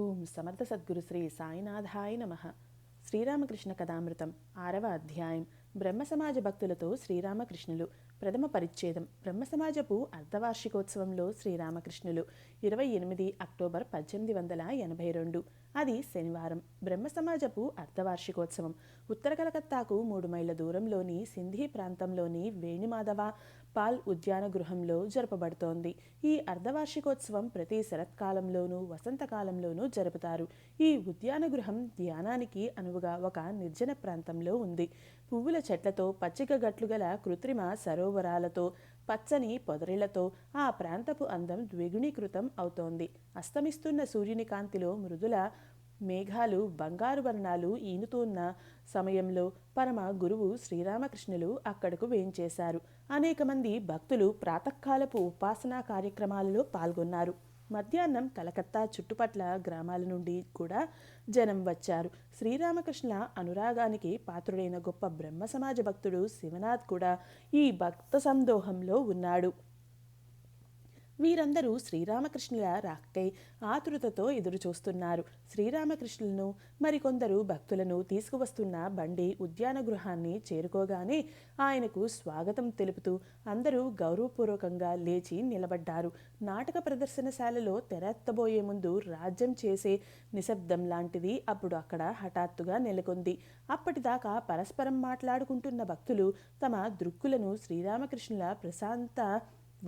ఓం సమర్థ సద్గురు శ్రీ సాయినాథాయ నమః. శ్రీరామకృష్ణ కథామృతం 6వ అధ్యాయం. బ్రహ్మ సమాజ భక్తులతో శ్రీరామకృష్ణులు. ప్రథమ పరిచ్ఛేదం. బ్రహ్మ సమాజపు అర్ధవార్షికోత్సవంలో శ్రీరామకృష్ణులు 28 అక్టోబర్ 1882. అది శనివారం. బ్రహ్మ సమాజపు అర్ధవార్షికోత్సవం ఉత్తర కలకత్తాకు 3 మైళ్ళ దూరంలోని సింధీ ప్రాంతంలోని వేణుమాధవ పాల్ ఉద్యాన గృహంలో జరపబడుతోంది. ఈ అర్ధవార్షికోత్సవం ప్రతి శరత్కాలంలోనూ వసంతకాలంలోనూ జరుపుతారు. ఈ ఉద్యాన గృహం ధ్యానానికి అనువుగా ఒక నిర్జన ప్రాంతంలో ఉంది. పువ్వుల చెట్లతో, పచ్చిక గట్లు గల కృత్రిమ సరోవరాలతో, పచ్చని పొదరిళ్లతో ఆ ప్రాంతపు అందం ద్విగుణీకృతం అవుతోంది. అస్తమిస్తున్న సూర్యుని కాంతిలో మృదుల మేఘాలు బంగారు వర్ణాలు ఈనుతున్న సమయంలో పరమ గురువు శ్రీరామకృష్ణులు అక్కడకు వేంచేశారు. అనేక మంది భక్తులు ప్రాతకాలపు ఉపాసనా కార్యక్రమాలలో పాల్గొన్నారు. మధ్యాహ్నం కలకత్తా చుట్టుపట్ల గ్రామాల నుండి కూడా జనం వచ్చారు. శ్రీరామకృష్ణుల అనురాగానికి పాత్రుడైన గొప్ప బ్రహ్మ సమాజ భక్తుడు శివనాథ్ కూడా ఈ భక్త సందోహంలో ఉన్నాడు. వీరందరూ శ్రీరామకృష్ణుల రాకకై ఆతృతతో ఎదురుచూస్తున్నారు. శ్రీరామకృష్ణులను మరికొందరు భక్తులను తీసుకువస్తున్న బండి ఉద్యాన గృహాన్ని చేరుకోగానే ఆయనకు స్వాగతం తెలుపుతూ అందరూ గౌరవపూర్వకంగా లేచి నిలబడ్డారు. నాటక ప్రదర్శనశాలలో తెరెత్తబోయే ముందు రాజ్యం చేసే నిశ్శబ్దం లాంటిది అప్పుడు అక్కడ హఠాత్తుగా నెలకొంది. అప్పటిదాకా పరస్పరం మాట్లాడుకుంటున్న భక్తులు తమ దృక్కులను శ్రీరామకృష్ణుల ప్రశాంత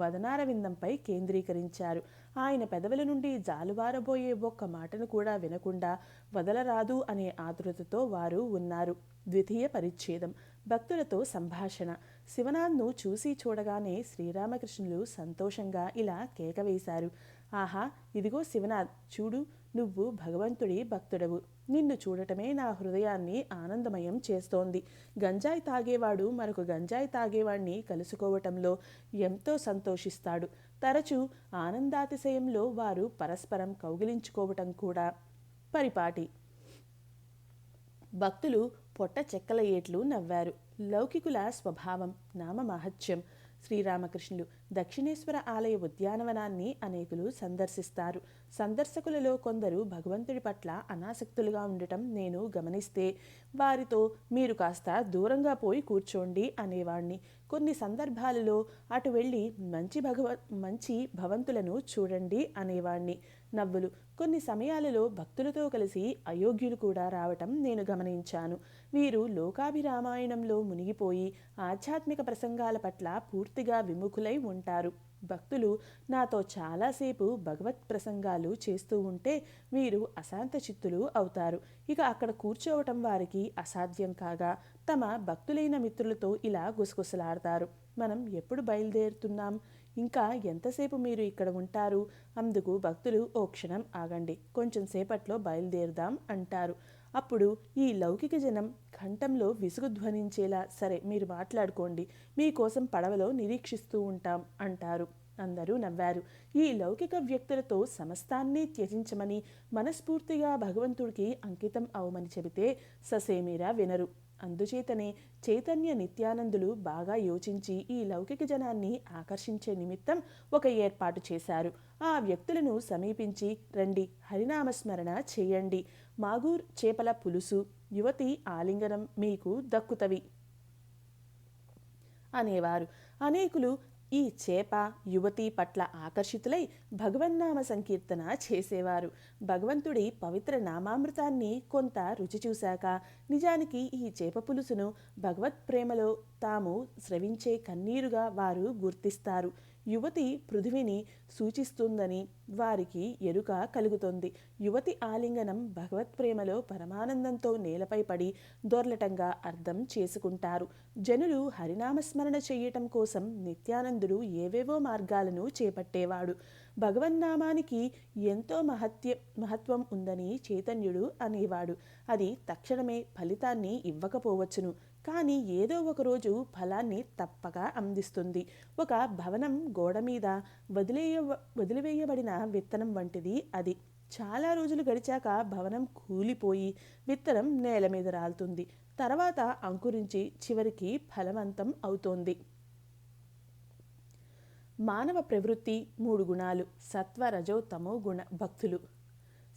వదనారవిందంపై కేంద్రీకరించారు. ఆయన పెదవుల నుండి జాలువారబోయే ఒక్క మాటను కూడా వినకుండా వదలరాదు అనే ఆతృతతో వారు ఉన్నారు. ద్వితీయ పరిచ్ఛేదం. భక్తులతో సంభాషణ. శివనాథ్ను చూసి చూడగానే శ్రీరామకృష్ణులు సంతోషంగా ఇలా కేకవేశారు. ఆహా, ఇదిగో శివనాథ్, చూడు, నువ్వు భగవంతుడి భక్తుడవు. నిన్ను చూడటమే నా హృదయాన్ని ఆనందమయం చేస్తోంది. గంజాయి తాగేవాడు మరొక గంజాయి తాగేవాడిని కలుసుకోవటంలో ఎంతో సంతోషిస్తాడు. తరచూ ఆనందాతిశయంలో వారు పరస్పరం కౌగిలించుకోవటం కూడా పరిపాటి. భక్తులు పొట్ట చెక్కల ఏట్లు నవ్వారు. లౌకికుల స్వభావం, నామ మహత్యం. శ్రీరామకృష్ణులు దక్షిణేశ్వర ఆలయ ఉద్యానవనాన్ని అనేకులు సందర్శిస్తారు. సందర్శకులలో కొందరు భగవంతుడి పట్ల అనాసక్తులుగా ఉండటం నేను గమనిస్తే వారితో మీరు కాస్త దూరంగా పోయి కూర్చోండి అనేవాణ్ణి. కొన్ని సందర్భాలలో అటు వెళ్ళి మంచి భవంతులను చూడండి అనేవాణ్ణి. నవ్వులు. కొన్ని సమయాలలో భక్తులతో కలిసి అయోగ్యులు కూడా రావటం నేను గమనించాను. వీరు లోకాభిరామాయణంలో మునిగిపోయి ఆధ్యాత్మిక ప్రసంగాల పట్ల పూర్తిగా విముఖులై ఉంటారు. భక్తులు నాతో చాలాసేపు భగవత్ ప్రసంగాలు చేస్తూ ఉంటే వీరు అశాంత చిత్తులు అవుతారు. ఇక అక్కడ కూర్చోవటం వారికి అసాధ్యం కాగా తమ భక్తులైన మిత్రులతో ఇలా గుసగుసలాడతారు. మనం ఎప్పుడు బయలుదేరుతున్నాం? ఇంకా ఎంతసేపు మీరు ఇక్కడ ఉంటారు? అందుకు భక్తులు ఓ క్షణం ఆగండి, కొంచెం సేపట్లో బయలుదేరుదాం అంటారు. అప్పుడు ఈ లౌకిక జనం కంఠంలో విసుగు ధ్వనించేలా, సరే మీరు మాట్లాడుకోండి, మీకోసం పడవలో నిరీక్షిస్తూ ఉంటాం అంటారు. అందరూ నవ్వారు. ఈ లౌకిక వ్యక్తులతో సమస్తాన్ని త్యజించమని, మనస్ఫూర్తిగా భగవంతుడికి అంకితం అవమని చెబితే ససేమిరా వినరు. అందుచేతనే చైతన్య నిత్యానందులు బాగా యోచించి ఈ లౌకిక జనాన్ని ఆకర్షించే నిమిత్తం ఒక ఏర్పాటు చేశారు. ఆ వ్యక్తులను సమీపించి, రండి, హరినామస్మరణ చేయండి, మాగూర్ చేపల పులుసు, యువతి ఆలింగనం మీకు దక్కుతవి అనేవారు. అనేకులు ఈ చేప, యువతి పట్ల ఆకర్షితులై భగవన్నామ సంకీర్తన చేసేవారు. భగవంతుడి పవిత్ర నామామృతాన్ని కొంత రుచి చూశాక నిజానికి ఈ చేప పులుసును భగవత్ ప్రేమలో తాము స్రవించే కన్నీరుగా వారు గుర్తిస్తారు. యువతి పృథివిని సూచిస్తుందని వారికి ఎరుక కలుగుతుంది. యువతి ఆలింగనం భగవత్ ప్రేమలో పరమానందంతో నేలపై పడి దొర్లటంగా అర్థం చేసుకుంటారు. జనులు హరినామస్మరణ చేయటం కోసం నిత్యానందుడు ఏవేవో మార్గాలను చేపట్టేవాడు. భగవన్నామానికి ఎంతో మహత్వం ఉందని చైతన్యుడు అనేవాడు. అది తక్షణమే ఫలితాన్ని ఇవ్వకపోవచ్చును, కానీ ఏదో ఒకరోజు ఫలాన్ని తప్పక అందిస్తుంది. ఒక భవనం గోడ మీద వదిలివేయబడిన విత్తనం వంటిది అది. చాలా రోజులు గడిచాక భవనం కూలిపోయి విత్తనం నేల మీద రాలుతుంది. తర్వాత అంకురించి చివరికి ఫలవంతం అవుతోంది. మానవ ప్రవృత్తి 3 గుణాలు: సత్వ, రజో, తమో గుణ భక్తులు.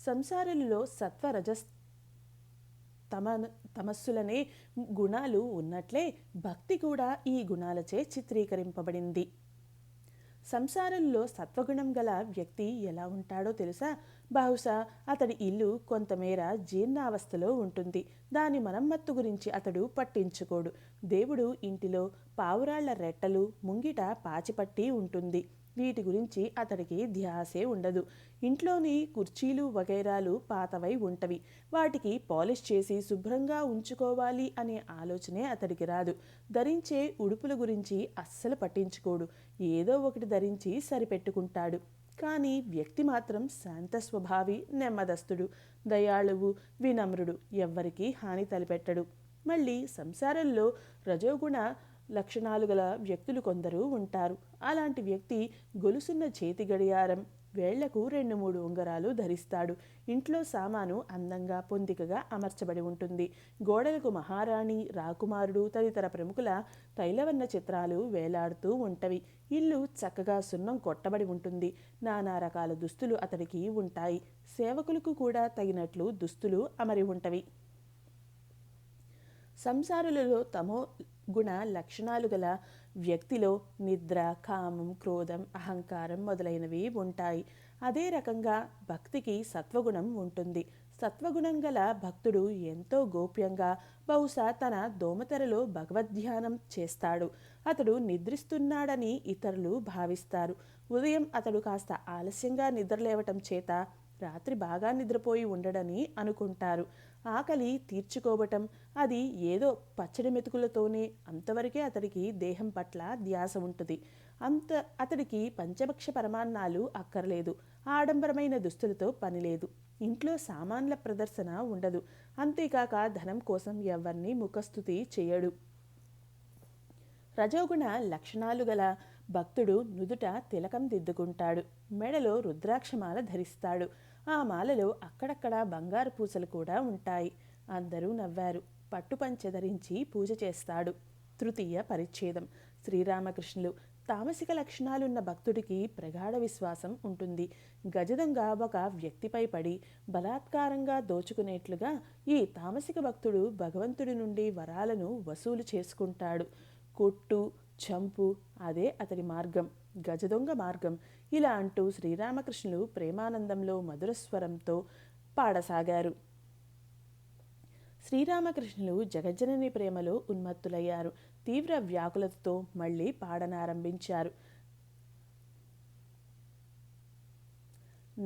సంసారులలో సత్వ రజస్ తమ తమస్సులనే గుణాలు ఉన్నట్లే భక్తి కూడా ఈ గుణాలచే చిత్రీకరింపబడింది. సంసారంలో సత్వగుణం గల వ్యక్తి ఎలా ఉంటాడో తెలుసా? బహుశా అతడి ఇల్లు కొంతమేర జీర్ణావస్థలో ఉంటుంది. దాని మరమ్మత్తు గురించి అతడు పట్టించుకోడు. దేవుడు ఇంటిలో పావురాళ్ల రెట్టలు, ముంగిట పాచిపట్టి ఉంటుంది. వీటి గురించి అతడికి ధ్యాసే ఉండదు. ఇంట్లోని కుర్చీలు వగైరాలు పాతవై ఉంటవి. వాటికి పాలిష్ చేసి శుభ్రంగా ఉంచుకోవాలి అనే ఆలోచనే అతడికి రాదు. ధరించే ఉడుపుల గురించి అస్సలు పట్టించుకోడు. ఏదో ఒకటి ధరించి సరిపెట్టుకుంటాడు. కానీ వ్యక్తి మాత్రం శాంత స్వభావి, నెమ్మదస్తుడు, దయాళువు, వినమ్రుడు, ఎవ్వరికీ హాని తలపెట్టడు. మళ్ళీ సంసారంలో రజోగుణ లక్షణాలు గల వ్యక్తులు కొందరు ఉంటారు. అలాంటి వ్యక్తి గొలుసున్న చేతి గడియారం, వేళ్లకు 2-3 ఉంగరాలు ధరిస్తాడు. ఇంట్లో సామాను అందంగా పొందికగా అమర్చబడి ఉంటుంది. గోడలకు మహారాణి, రాకుమారుడు తదితర ప్రముఖుల తైలవర్ణ చిత్రాలు వేలాడుతూ ఉంటవి. ఇల్లు చక్కగా సున్నం కొట్టబడి ఉంటుంది. నానా రకాల దుస్తులు అతడికి ఉంటాయి. సేవకులకు కూడా తగినట్లు దుస్తులు అమరి ఉంటవి. సంసారులలో తమో గుణ లక్షణాలు గల వ్యక్తిలో నిద్ర, కామం, క్రోధం, అహంకారం మొదలైనవి ఉంటాయి. అదే రకంగా భక్తికి సత్వగుణం ఉంటుంది. సత్వగుణం గల భక్తుడు ఎంతో గోప్యంగా, బహుశా తన దోమతెరలో భగవద్ధ్యానం చేస్తాడు. అతడు నిద్రిస్తున్నాడని ఇతరులు భావిస్తారు. ఉదయం అతడు కాస్త ఆలస్యంగా నిద్రలేవటం చేత రాత్రి బాగా నిద్రపోయి ఉండడని అనుకుంటారు. ఆకలి తీర్చుకోవటం, అది ఏదో పచ్చడి మెతుకులతోనే, అంతవరకే అతడికి దేహం పట్ల ధ్యాస ఉంటుంది. అతడికి పంచభక్ష పరమాన్నాలు అక్కర్లేదు. ఆడంబరమైన దుస్తులతో పనిలేదు. ఇంట్లో సామాన్ల ప్రదర్శన ఉండదు. అంతేకాక ధనం కోసం ఎవరిని ముఖస్తుతి చేయడు. రజోగుణ లక్షణాలు గల భక్తుడు నుదుట తిలకం దిద్దుకుంటాడు. మెడలో రుద్రాక్షమాల ధరిస్తాడు. ఆ మాలలో అక్కడక్కడ బంగారు పూసలు కూడా ఉంటాయి. అందరూ నవ్వారు. పట్టుపంచె ధరించి పూజ చేస్తాడు. తృతీయ పరిచ్ఛేదం. శ్రీరామకృష్ణులు. తామసిక లక్షణాలున్న భక్తుడికి ప్రగాఢ విశ్వాసం ఉంటుంది. గజదొంగ ఒక వ్యక్తిపై పడి బలాత్కారంగా దోచుకునేట్లుగా ఈ తామసిక భక్తుడు భగవంతుడి నుండి వరాలను వసూలు చేసుకుంటాడు. కొట్టు, చంపు, అదే అతడి మార్గం, గజదొంగ మార్గం. ఇలా అంటూ శ్రీరామకృష్ణులు ప్రేమానందంలో మధురస్వరంతో పాడసాగారు. శ్రీరామకృష్ణులు జగజ్జనని ప్రేమలో ఉన్మత్తులయ్యారు. తీవ్ర వ్యాకులతతో మళ్ళీ పాడనారంభించారు.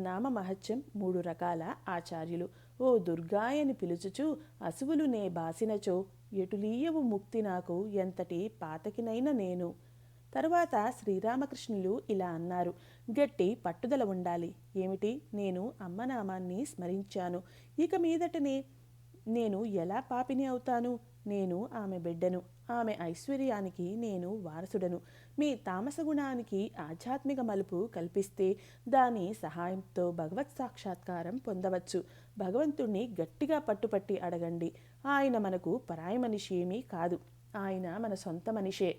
నామమహత్యం 3 రకాల ఆచార్యులు. ఓ దుర్గాయని పిలుచుచు అసువులు నే బాసినచో ఎటులీయవు ముక్తి నాకు ఎంతటి పాతకినైన నేను. తరువాత శ్రీరామకృష్ణులు ఇలా అన్నారు. గట్టి పట్టుదల ఉండాలి. ఏమిటి? నేను అమ్మనామాన్ని స్మరించాను. ఇక మీదటనే నేను ఎలా పాపిని అవుతాను? నేను ఆమె బిడ్డను. ఆమె ఐశ్వర్యానికి నేను వారసుడను. మీ తామస గుణానికి ఆధ్యాత్మిక మలుపు కల్పిస్తే దాని సహాయంతో భగవత్ సాక్షాత్కారం పొందవచ్చు. భగవంతుణ్ణి గట్టిగా పట్టుపట్టి అడగండి. ఆయన మనకు పరాయి మనిషి ఏమీ కాదు. ఆయన మన సొంత మనిషే.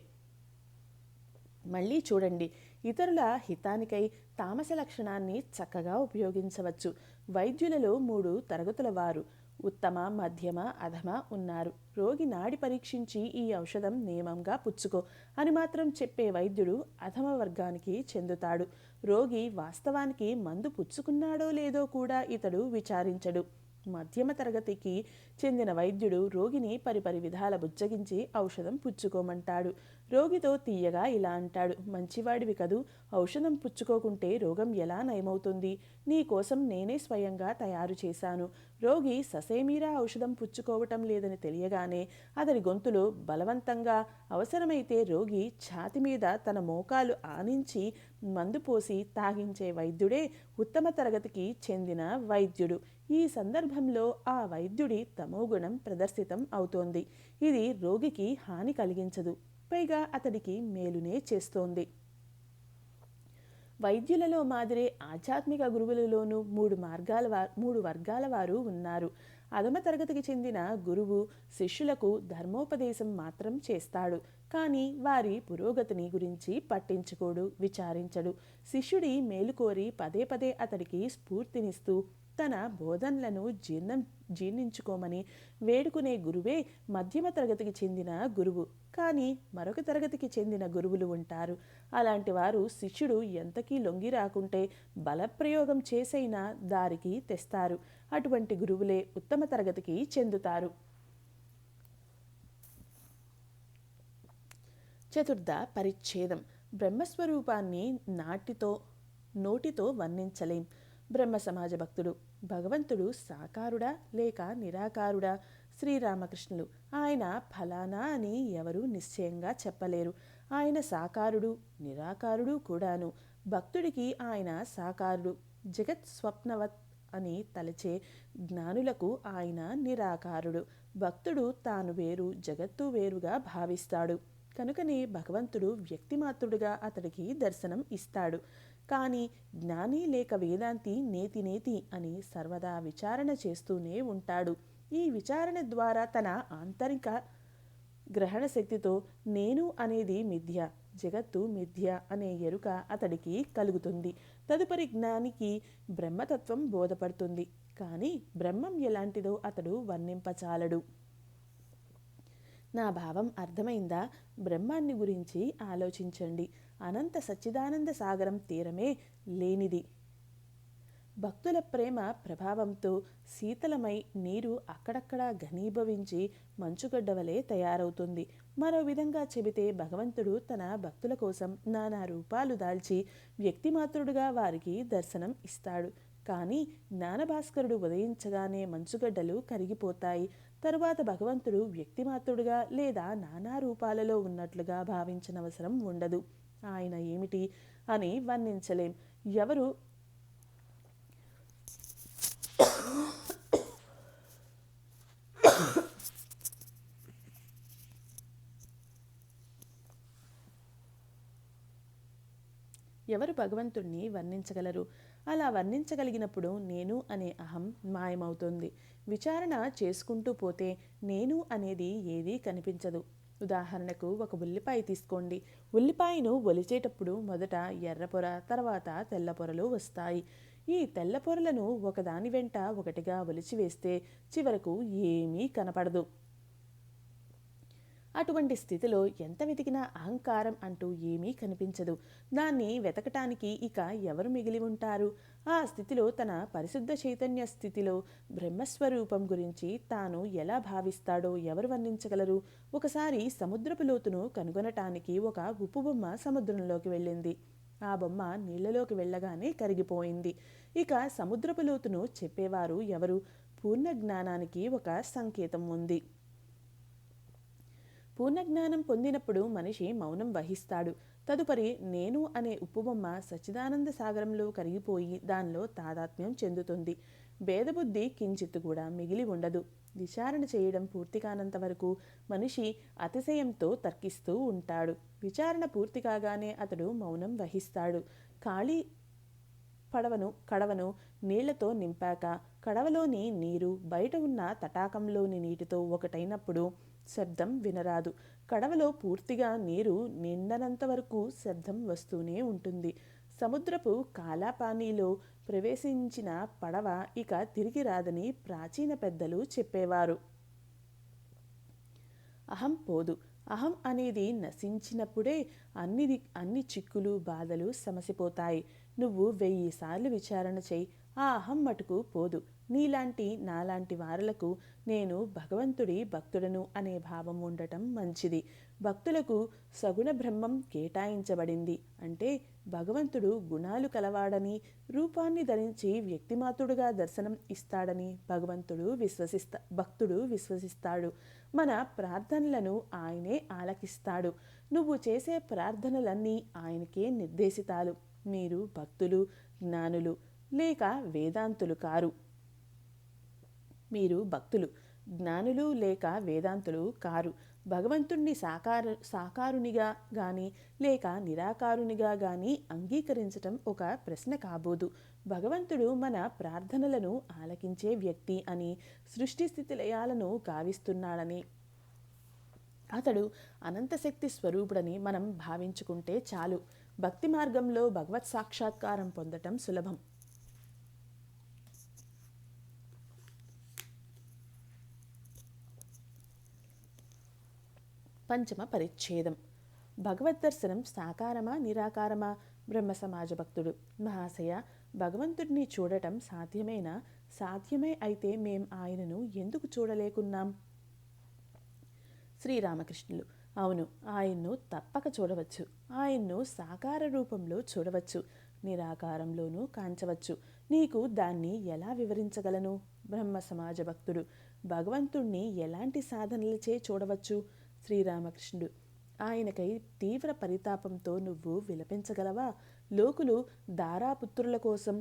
మళ్ళీ చూడండి, ఇతరుల హితానికై తామస లక్షణాన్ని చక్కగా ఉపయోగించవచ్చు. వైద్యులలో 3 తరగతుల వారు, ఉత్తమ, మధ్యమ, అధమ ఉన్నారు. రోగి నాడి పరీక్షించి ఈ ఔషధం నియమంగా పుచ్చుకో అని మాత్రం చెప్పే వైద్యుడు అధమ వర్గానికి చెందుతాడు. రోగి వాస్తవానికి మందు పుచ్చుకున్నాడో లేదో కూడా ఇతడు విచారించడు. మధ్యమ తరగతికి చెందిన వైద్యుడు రోగిని పరిపరి విధాల బుజ్జగించి ఔషధం పుచ్చుకోమంటాడు. రోగితో తీయగా ఇలా అంటాడు. మంచివాడివి కదూ, ఔషధం పుచ్చుకోకుంటే రోగం ఎలా నయమవుతుంది? నీ కోసం నేనే స్వయంగా తయారు చేశాను. రోగి ససేమీరా ఔషధం పుచ్చుకోవటం లేదని తెలియగానే అతడి గొంతులో బలవంతంగా, అవసరమైతే రోగి ఛాతి మీద తన మోకాలు ఆనించి మందు పోసి తాగించే వైద్యుడే ఉత్తమ తరగతికి చెందిన వైద్యుడు. ఈ సందర్భంలో ఆ వైద్యుడి తమోగుణం ప్రదర్శితం అవుతోంది. ఇది రోగికి హాని కలిగించదు, పైగా అతడికి మేలునే చేస్తోంది. వైద్యులలో మాదిరే ఆధ్యాత్మిక గురువులలోనూ మూడు వర్గాల వారు ఉన్నారు. అధమ తరగతికి చెందిన గురువు శిష్యులకు ధర్మోపదేశం మాత్రం చేస్తాడు, కానీ వారి పురోగతిని గురించి పట్టించుకోడు, విచారించడు. శిష్యుడి మేలుకోరి పదే పదే అతడికి స్ఫూర్తినిస్తూ తన బోధనలను జీర్ణించుకోమని వేడుకునే గురువే మధ్యమ తరగతికి చెందిన గురువు. కానీ మరొక తరగతికి చెందిన గురువులు ఉంటారు. అలాంటి వారు శిష్యుడు ఎంతకీ లొంగి రాకుంటే బలప్రయోగం చేసైనా దారికి తెస్తారు. అటువంటి గురువులే ఉత్తమ తరగతికి చెందుతారు. చతుర్థ పరిచ్ఛేదం. బ్రహ్మస్వరూపాన్ని నోటితో వర్ణించలేం. బ్రహ్మ సమాజ భక్తుడు. భగవంతుడు సాకారుడా లేక నిరాకారుడా? శ్రీరామకృష్ణులు. ఆయన ఫలానా అని ఎవరూ నిశ్చయంగా చెప్పలేరు. ఆయన సాకారుడు, నిరాకారుడు కూడాను. భక్తుడికి ఆయన సాకారుడు. జగత్ స్వప్నవత్ అని తలచే జ్ఞానులకు ఆయన నిరాకారుడు. భక్తుడు తాను వేరు, జగత్తు వేరుగా భావిస్తాడు. కనుకనే భగవంతుడు వ్యక్తిమాత్రుడుగా అతడికి దర్శనం ఇస్తాడు. కానీ జ్ఞాని లేక వేదాంతి నేతి అని సర్వదా విచారణ చేస్తూనే ఉంటాడు. ఈ విచారణ ద్వారా తన ఆంతరిక గ్రహణ శక్తితో నేను అనేది మిథ్య, జగత్తు మిథ్య అనే ఎరుక అతడికి కలుగుతుంది. తదుపరి జ్ఞానికి బ్రహ్మతత్వం బోధపడుతుంది. కానీ బ్రహ్మం ఎలాంటిదో అతడు వర్ణింపచాలడు. నా భావం అర్థమైందా? బ్రహ్మాన్ని గురించి ఆలోచించండి. అనంత సచ్చిదానంద సాగరం తీరమే లేనిది. భక్తుల ప్రేమ ప్రభావంతో శీతలమై నీరు అక్కడక్కడా ఘనీభవించి మంచుగడ్డవలే తయారవుతుంది. మరో విధంగా చెబితే భగవంతుడు తన భక్తుల కోసం నానా రూపాలు దాల్చి వ్యక్తిమాత్రుడుగా వారికి దర్శనం ఇస్తాడు. కానీ జ్ఞానభాస్కరుడు ఉదయించగానే మంచుగడ్డలు కరిగిపోతాయి. తరువాత భగవంతుడు వ్యక్తిమాత్రుడుగా లేదా నానా రూపాలలో ఉన్నట్లుగా భావించనవసరం ఉండదు. ఆయన ఏమిటి అని వర్ణించలేం. ఎవరు భగవంతుణ్ణి వర్ణించగలరు? అలా వర్ణించగలిగినప్పుడు నేను అనే అహం మాయమవుతుంది. విచారణ చేసుకుంటూ పోతే నేను అనేది ఏదీ కనిపించదు. ఉదాహరణకు ఒక ఉల్లిపాయ తీసుకోండి. ఉల్లిపాయను ఒలిచేటప్పుడు మొదట ఎర్ర పొర, తర్వాత తెల్ల పొరలు వస్తాయి. ఈ తెల్ల పొరలను ఒకదాని వెంట ఒకటిగా ఒలిచివేస్తే చివరకు ఏమీ కనపడదు. అటువంటి స్థితిలో ఎంత వెతికినా అహంకారం అంటూ ఏమీ కనిపించదు. దాన్ని వెతకటానికి ఇక ఎవరు మిగిలి ఉంటారు? ఆ స్థితిలో తన పరిశుద్ధ చైతన్య స్థితిలో బ్రహ్మస్వరూపం గురించి తాను ఎలా భావిస్తాడో ఎవరు వర్ణించగలరు? ఒకసారి సముద్రపు లోతును కనుగొనటానికి ఒక ఉప్పు బొమ్మ సముద్రంలోకి వెళ్ళింది. ఆ బొమ్మ నీళ్లలోకి వెళ్ళగానే కరిగిపోయింది. ఇక సముద్రపు లోతును చెప్పేవారు ఎవరు? పూర్ణ జ్ఞానానికి ఒక సంకేతం ఉంది. పూర్ణజ్ఞానం పొందినప్పుడు మనిషి మౌనం వహిస్తాడు. తదుపరి నేను అనే ఉప్పుబొమ్మ సచ్చిదానంద సాగరంలో కరిగిపోయి దానిలో తాదాత్మ్యం చెందుతుంది. భేదబుద్ధి కించిత్తు కూడా మిగిలి ఉండదు. విచారణ చేయడం పూర్తి కానంత వరకు మనిషి అతిశయంతో తర్కిస్తూ ఉంటాడు. విచారణ పూర్తి కాగానే అతడు మౌనం వహిస్తాడు. ఖాళీ కడవను నీళ్లతో నింపాక కడవలోని నీరు బయట ఉన్న తటాకంలోని నీటితో ఒకటైనప్పుడు శబ్దం వినరాదు. కడవలో పూర్తిగా నీరు నిండనంత వరకు శబ్దం వస్తూనే ఉంటుంది. సముద్రపు కాలాపానీలో ప్రవేశించిన పడవ ఇక తిరిగి రాదని ప్రాచీన పెద్దలు చెప్పేవారు. అహం పోదు. అహం అనేది నశించినప్పుడే అన్ని చిక్కులు బాధలు సమసిపోతాయి. నువ్వు 1000 సార్లు విచారణ చేయి, ఆ అహం మటుకు పోదు. నీలాంటి నాలాంటి వారలకు నేను భగవంతుడి భక్తుడను అనే భావం ఉండటం మంచిది. భక్తులకు సగుణ బ్రహ్మం కేటాయించబడింది. అంటే భగవంతుడు గుణాలు కలవాడని, రూపాన్ని ధరించి వ్యక్తిమాతుడుగా దర్శనం ఇస్తాడని భక్తుడు విశ్వసిస్తాడు. మన ప్రార్థనలను ఆయనే ఆలకిస్తాడు. నువ్వు చేసే ప్రార్థనలన్నీ ఆయనకే నిర్దేశితాలు. మీరు భక్తులు, జ్ఞానులు లేక వేదాంతులు కారు. మీరు భక్తులు, జ్ఞానులు లేక వేదాంతులు కారు. భగవంతుణ్ణి సాకారునిగా గాని లేక నిరాకారునిగా గాని అంగీకరించటం ఒక ప్రశ్న కాబోదు. భగవంతుడు మన ప్రార్థనలను ఆలకించే వ్యక్తి అని, సృష్టి స్థితి లయాలను గావిస్తున్నాడని, అతడు అనంతశక్తి స్వరూపుడని మనం భావించుకుంటే చాలు. భక్తి మార్గంలో భగవత్ సాక్షాత్కారం పొందటం సులభం. పంచమ పరిచ్ఛేదం. భగవద్దర్శనం సాకారమా నిరాకారమా? బ్రహ్మ సమాజ భక్తుడు: మహాశయ, భగవంతుడిని చూడటం సాధ్యమేనా? సాధ్యమే అయితే మేం ఆయనను ఎందుకు చూడలేకున్నాం? శ్రీరామకృష్ణులు: అవును, ఆయన్ను తప్పక చూడవచ్చు. ఆయన్ను సాకార రూపంలో చూడవచ్చు, నిరాకారంలోనూ కాంచవచ్చు. నీకు దాన్ని ఎలా వివరించగలను? బ్రహ్మ సమాజ భక్తుడు: భగవంతుణ్ణి ఎలాంటి సాధనలచే చూడవచ్చు? శ్రీరామకృష్ణుడు: ఆయనకై తీవ్ర పరితాపంతో నువ్వు విలపించగలవా? లోకులు దారాపుత్రుల కోసం,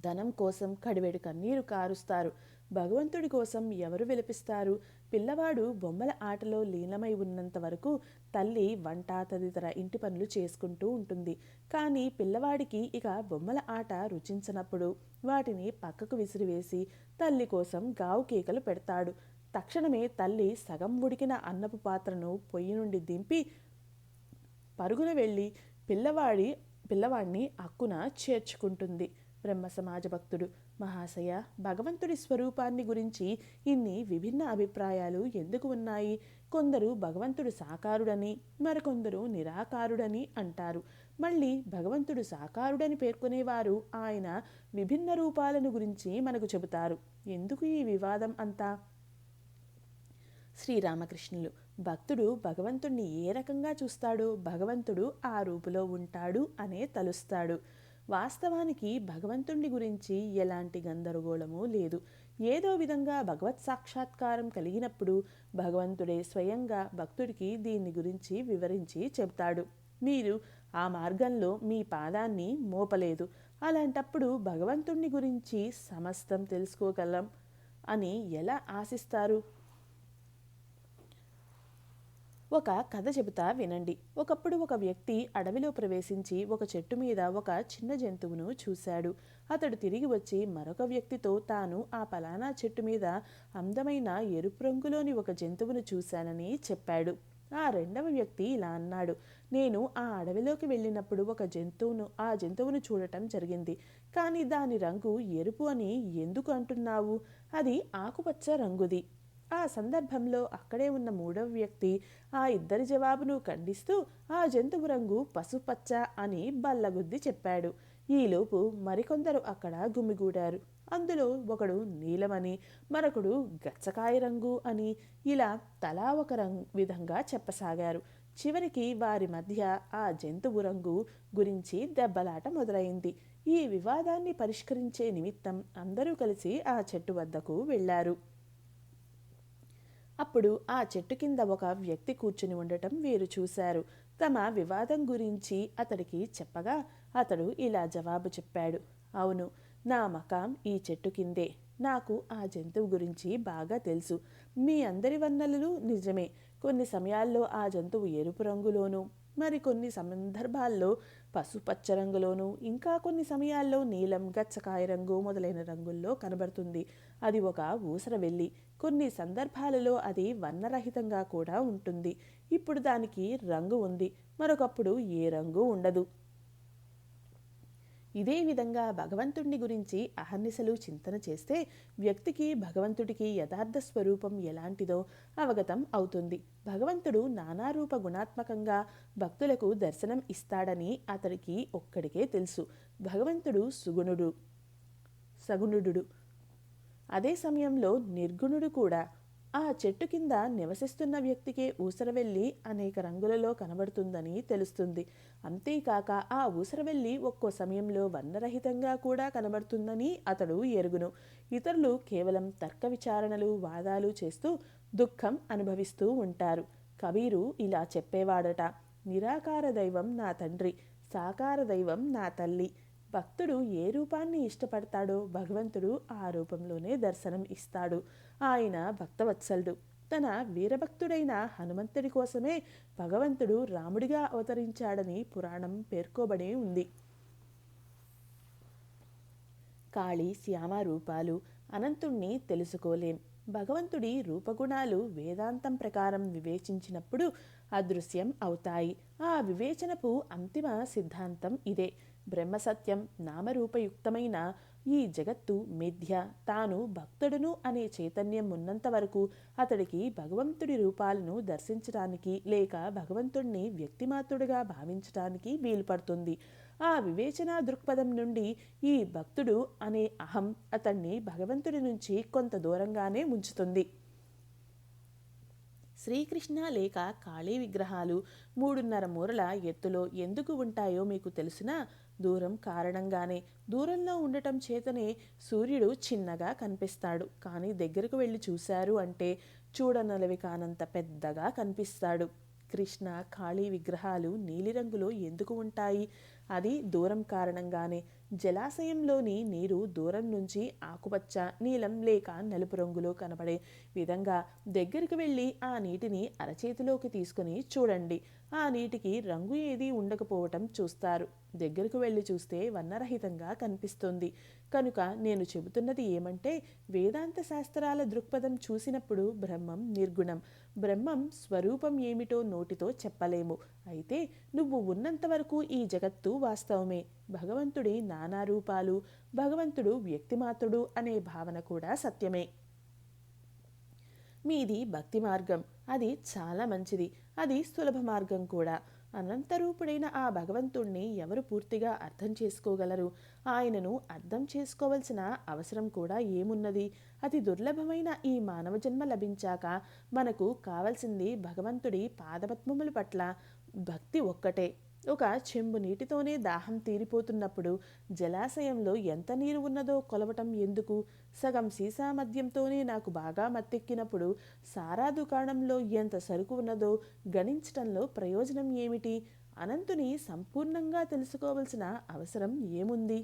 ధనం కోసం కడివెడు కన్నీరు కారుస్తారు. భగవంతుడి కోసం ఎవరు విలపిస్తారు? పిల్లవాడు బొమ్మల ఆటలో లీనమై ఉన్నంత వరకు తల్లి వంట తదితర ఇంటి పనులు చేసుకుంటూ ఉంటుంది. కానీ పిల్లవాడికి ఇక బొమ్మల ఆట రుచించనప్పుడు వాటిని పక్కకు విసిరివేసి తల్లి కోసం గావు కేకలు పెడతాడు. తక్షణమే తల్లి సగం ఉడికిన అన్నపు పాత్రను పొయ్యి నుండి దింపి పరుగున వెళ్ళి పిల్లవాడిని అక్కున చేర్చుకుంటుంది. బ్రహ్మ సమాజ భక్తుడు: మహాశయ, భగవంతుడి స్వరూపాన్ని గురించి ఇన్ని విభిన్న అభిప్రాయాలు ఎందుకు ఉన్నాయి? కొందరు భగవంతుడు సాకారుడని, మరికొందరు నిరాకారుడని అంటారు. మళ్ళీ భగవంతుడు సాకారుడని పేర్కొనేవారు ఆయన విభిన్న రూపాలను గురించి మనకు చెబుతారు. ఎందుకు ఈ వివాదం అంతా? శ్రీరామకృష్ణులు: భక్తుడు భగవంతుణ్ణి ఏ రకంగా చూస్తాడో భగవంతుడు ఆ రూపులో ఉంటాడు అనే తలుస్తాడు. వాస్తవానికి భగవంతుణ్ణి గురించి ఎలాంటి గందరగోళమూ లేదు. ఏదో విధంగా భగవత్ సాక్షాత్కారం కలిగినప్పుడు భగవంతుడే స్వయంగా భక్తుడికి దీన్ని గురించి వివరించి చెబుతాడు. మీరు ఆ మార్గంలో మీ పాదాన్ని మోపలేదు. అలాంటప్పుడు భగవంతుణ్ణి గురించి సమస్తం తెలుసుకోగలం అని ఎలా ఆశిస్తారు? ఒక కథ చెబుతా వినండి. ఒకప్పుడు ఒక వ్యక్తి అడవిలో ప్రవేశించి ఒక చెట్టు మీద ఒక చిన్న జంతువును చూశాడు. అతడు తిరిగి వచ్చి మరొక వ్యక్తితో తాను ఆ పలానా చెట్టు మీద అందమైన ఎరుపు రంగులోని ఒక జంతువును చూశానని చెప్పాడు. ఆ రెండవ వ్యక్తి ఇలా అన్నాడు: నేను ఆ అడవిలోకి వెళ్ళినప్పుడు ఆ జంతువును చూడటం జరిగింది. కానీ దాని రంగు ఎరుపు అని ఎందుకు అంటున్నావు? అది ఆకుపచ్చ రంగుది. ఆ సందర్భంలో అక్కడే ఉన్న మూడవ వ్యక్తి ఆ ఇద్దరి జవాబును ఖండిస్తూ ఆ జంతువు రంగు పసుపచ్చ అని బల్లగుద్ది చెప్పాడు. ఈలోపు మరికొందరు అక్కడ గుమిగూడారు. అందులో ఒకడు నీలమని, మరొకడు గచ్చకాయ రంగు అని, ఇలా తలా ఒక విధంగా చెప్పసాగారు. చివరికి వారి మధ్య ఆ జంతువు రంగు గురించి దెబ్బలాట మొదలైంది. ఈ వివాదాన్ని పరిష్కరించే నిమిత్తం అందరూ కలిసి ఆ చెట్టు వద్దకు వెళ్లారు. అప్పుడు ఆ చెట్టు కింద ఒక వ్యక్తి కూర్చుని ఉండటం వీరు చూశారు. తమ వివాదం గురించి అతడికి చెప్పగా అతడు ఇలా జవాబు చెప్పాడు: అవును, నా మకాం ఈ చెట్టు కిందే. నాకు ఆ జంతువు గురించి బాగా తెలుసు. మీ అందరి వర్ణనలు నిజమే. కొన్ని సమయాల్లో ఆ జంతువు ఎరుపు రంగులోనూ, మరికొన్ని సందర్భాల్లో పసుపచ్చ రంగులోనూ, ఇంకా కొన్ని సమయాల్లో నీలం, గచ్చకాయ రంగు మొదలైన రంగుల్లో కనబడుతుంది. అది ఒక ఊసరవెల్లి. కొన్ని సందర్భాలలో అది వర్ణరహితంగా కూడా ఉంటుంది. ఇప్పుడు దానికి రంగు ఉంది, మరొకప్పుడు ఏ రంగు ఉండదు. ఇదే విధంగా భగవంతుడిని గురించి అహర్నిశలు చింతన చేస్తే వ్యక్తికి భగవంతుడికి యథార్థ స్వరూపం ఎలాంటిదో అవగతం అవుతుంది. భగవంతుడు నానారూప గుణాత్మకంగా భక్తులకు దర్శనం ఇస్తాడని అతడికి ఒక్కడికే తెలుసు. భగవంతుడు సగుణుడు. అదే సమయంలో నిర్గుణుడు కూడా. ఆ చెట్టు కింద నివసిస్తున్న వ్యక్తికే ఊసరవెల్లి అనేక రంగులలో కనబడుతుందని తెలుస్తుంది. అంతేకాక ఆ ఊసరవెల్లి ఒక్కో సమయంలో వర్ణరహితంగా కూడా కనబడుతుందని అతడు ఎరుగును. ఇతరులు కేవలం తర్క విచారణలు, వాదాలు చేస్తూ దుఃఖం అనుభవిస్తూ ఉంటారు. కబీరు ఇలా చెప్పేవాడట: నిరాకార దైవం నా తండ్రి, సాకార దైవం నా తల్లి. భక్తుడు ఏ రూపాన్ని ఇష్టపడతాడో భగవంతుడు ఆ రూపంలోనే దర్శనం ఇస్తాడు. ఆయన భక్తవత్సలుడు. తన వీరభక్తుడైన హనుమంతుడి కోసమే భగవంతుడు రాముడిగా అవతరించాడని పురాణం పేర్కొబడి ఉంది. కాళీ శ్యామ రూపాలు అనంతుణ్ణి తెలుసుకోలేం. భగవంతుడి రూపగుణాలు వేదాంతం ప్రకారం వివేచించినప్పుడు అదృశ్యం అవుతాయి. ఆ వివేచనపు అంతిమ సిద్ధాంతం ఇదే. బ్రహ్మసత్యం నామరూపయుక్తమైన ఈ జగత్తు మిథ్య. తాను భక్తుడును అనే చైతన్యం ఉన్నంత వరకు అతడికి భగవంతుడి రూపాలను దర్శించడానికి లేక భగవంతుడిని వ్యక్తిమాత్రుడిగా భావించడానికి వీలుపడుతుంది. ఆ వివేచన దృక్పథం నుండి ఈ భక్తుడు అనే అహం అతన్ని భగవంతుడి నుంచి కొంత దూరంగానే ఉంచుతుంది. శ్రీకృష్ణ లేక కాళీ విగ్రహాలు 3.5 మూరల ఎత్తులో ఎందుకు ఉంటాయో మీకు తెలుసునా? దూరం కారణంగానే. దూరంలో ఉండటం చేతనే సూర్యుడు చిన్నగా కనిపిస్తాడు. కానీ దగ్గరకు వెళ్ళి చూశారు అంటే చూడనలవి కానంత పెద్దగా కనిపిస్తాడు. కృష్ణ కాళీ విగ్రహాలు నీలిరంగులో ఎందుకు ఉంటాయి? అది దూరం కారణంగానే. జలాశయంలోని నీరు దూరం నుంచి ఆకుపచ్చ, నీలం లేక నలుపు రంగులో కనబడే విధంగా దగ్గరికి వెళ్ళి ఆ నీటిని అరచేతిలోకి తీసుకుని చూడండి. ఆ నీటికి రంగు ఏదీ ఉండకపోవటం చూస్తారు. దగ్గరకు వెళ్ళి చూస్తే వర్ణరహితంగా కనిపిస్తుంది. కనుక నేను చెబుతున్నది ఏమంటే, వేదాంత శాస్త్రాల దృక్పథం చూసినప్పుడు బ్రహ్మం నిర్గుణం. బ్రహ్మం స్వరూపం ఏమిటో నోటితో చెప్పలేము. అయితే నువ్వు ఉన్నంత వరకు ఈ జగత్తు వాస్తవమే. భగవంతుడి నానా రూపాలు, భగవంతుడు వ్యక్తిమాత్రుడు అనే భావన కూడా సత్యమే. మీది భక్తి మార్గం. అది చాలా మంచిది. అది సులభ మార్గం కూడా. అనంతరూపుడైన ఆ భగవంతుణ్ణి ఎవరు పూర్తిగా అర్థం చేసుకోగలరు? ఆయనను అర్థం చేసుకోవలసిన అవసరం కూడా ఏమున్నది? అతి దుర్లభమైన ఈ మానవ జన్మ లభించాక మనకు కావలసింది భగవంతుడి పాదపద్మముల పట్ల భక్తి ఒక్కటే. ఒక చెంబు నీటితోనే దాహం తీరిపోతున్నప్పుడు జలాశయంలో ఎంత నీరు ఉన్నదో కొలవటం ఎందుకు? సగం సీసా మద్యంతోనే నాకు బాగా మత్తెక్కినప్పుడు సారా దుకాణంలో ఎంత సరుకు ఉన్నదో గణించటంలో ప్రయోజనం ఏమిటి? అనంతుని సంపూర్ణంగా తెలుసుకోవలసిన అవసరం ఏముంది?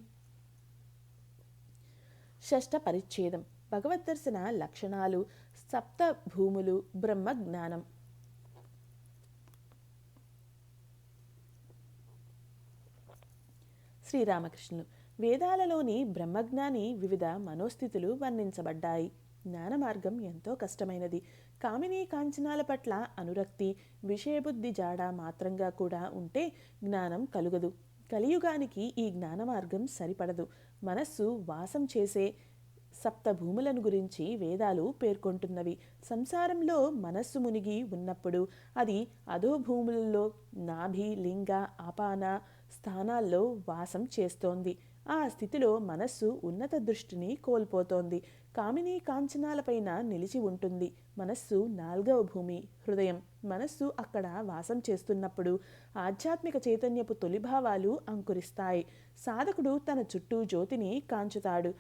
షష్ఠ పరిచ్ఛేదం. భగవద్దర్శన లక్షణాలు. సప్త భూములు. బ్రహ్మ జ్ఞానం. శ్రీరామకృష్ణులు. వేదాలలోని బ్రహ్మజ్ఞాని వివిధ మనోస్థితులు వర్ణించబడ్డాయి. జ్ఞాన మార్గం ఎంతో కష్టమైనది. కామినీ కాంచనాల పట్ల అనురక్తి, విషయబుద్ధి జాడ మాత్రంగా కూడా ఉంటే జ్ఞానం కలుగదు. కలియుగానికి ఈ జ్ఞాన మార్గం సరిపడదు. మనస్సు వాసం చేసే సప్త భూములను గురించి వేదాలు పేర్కొంటున్నవి. సంసారంలో మనస్సు మునిగి ఉన్నప్పుడు అది అధోభూములలో నాభి, లింగ, ఆపాన స్థానాల్లో వాసం చేస్తోంది. ఆ స్థితిలో మనస్సు ఉన్నత దృష్టిని కోల్పోతోంది. కామినీ కాంచనాలపైన నిలిచి ఉంటుంది. మనస్సు 4వ భూమి, హృదయం. మనస్సు అక్కడ వాసం చేస్తున్నప్పుడు ఆధ్యాత్మిక చైతన్యపు తొలిభావాలు అంకురిస్తాయి. సాధకుడు తన చుట్టూ జ్యోతిని కాంచుతాడు.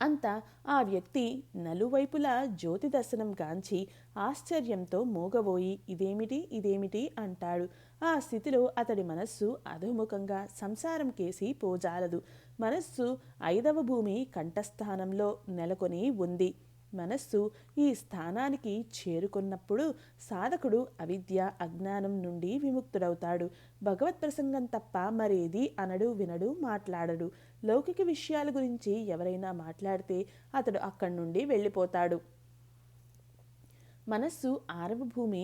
అంతా ఆ వ్యక్తి నలువైపులా జ్యోతి దర్శనం గాంచి ఆశ్చర్యంతో మూగబోయి ఇదేమిటి అంటాడు. ఆ స్థితిలో అతడి మనస్సు అధోముఖంగా సంసారం కేసి పోజాలదు. మనస్సు 5వ భూమి కంఠస్థానంలో నెలకొని ఉంది. మనస్సు ఈ స్థానానికి చేరుకున్నప్పుడు సాధకుడు అవిద్య, అజ్ఞానం నుండి విముక్తుడవుతాడు. భగవత్ ప్రసంగం తప్ప మరేది అనడు, వినడు, మాట్లాడడు. లౌకిక విషయాల గురించి ఎవరైనా మాట్లాడితే అతడు అక్కడి నుండి వెళ్ళిపోతాడు. మనస్సు 6వ భూమి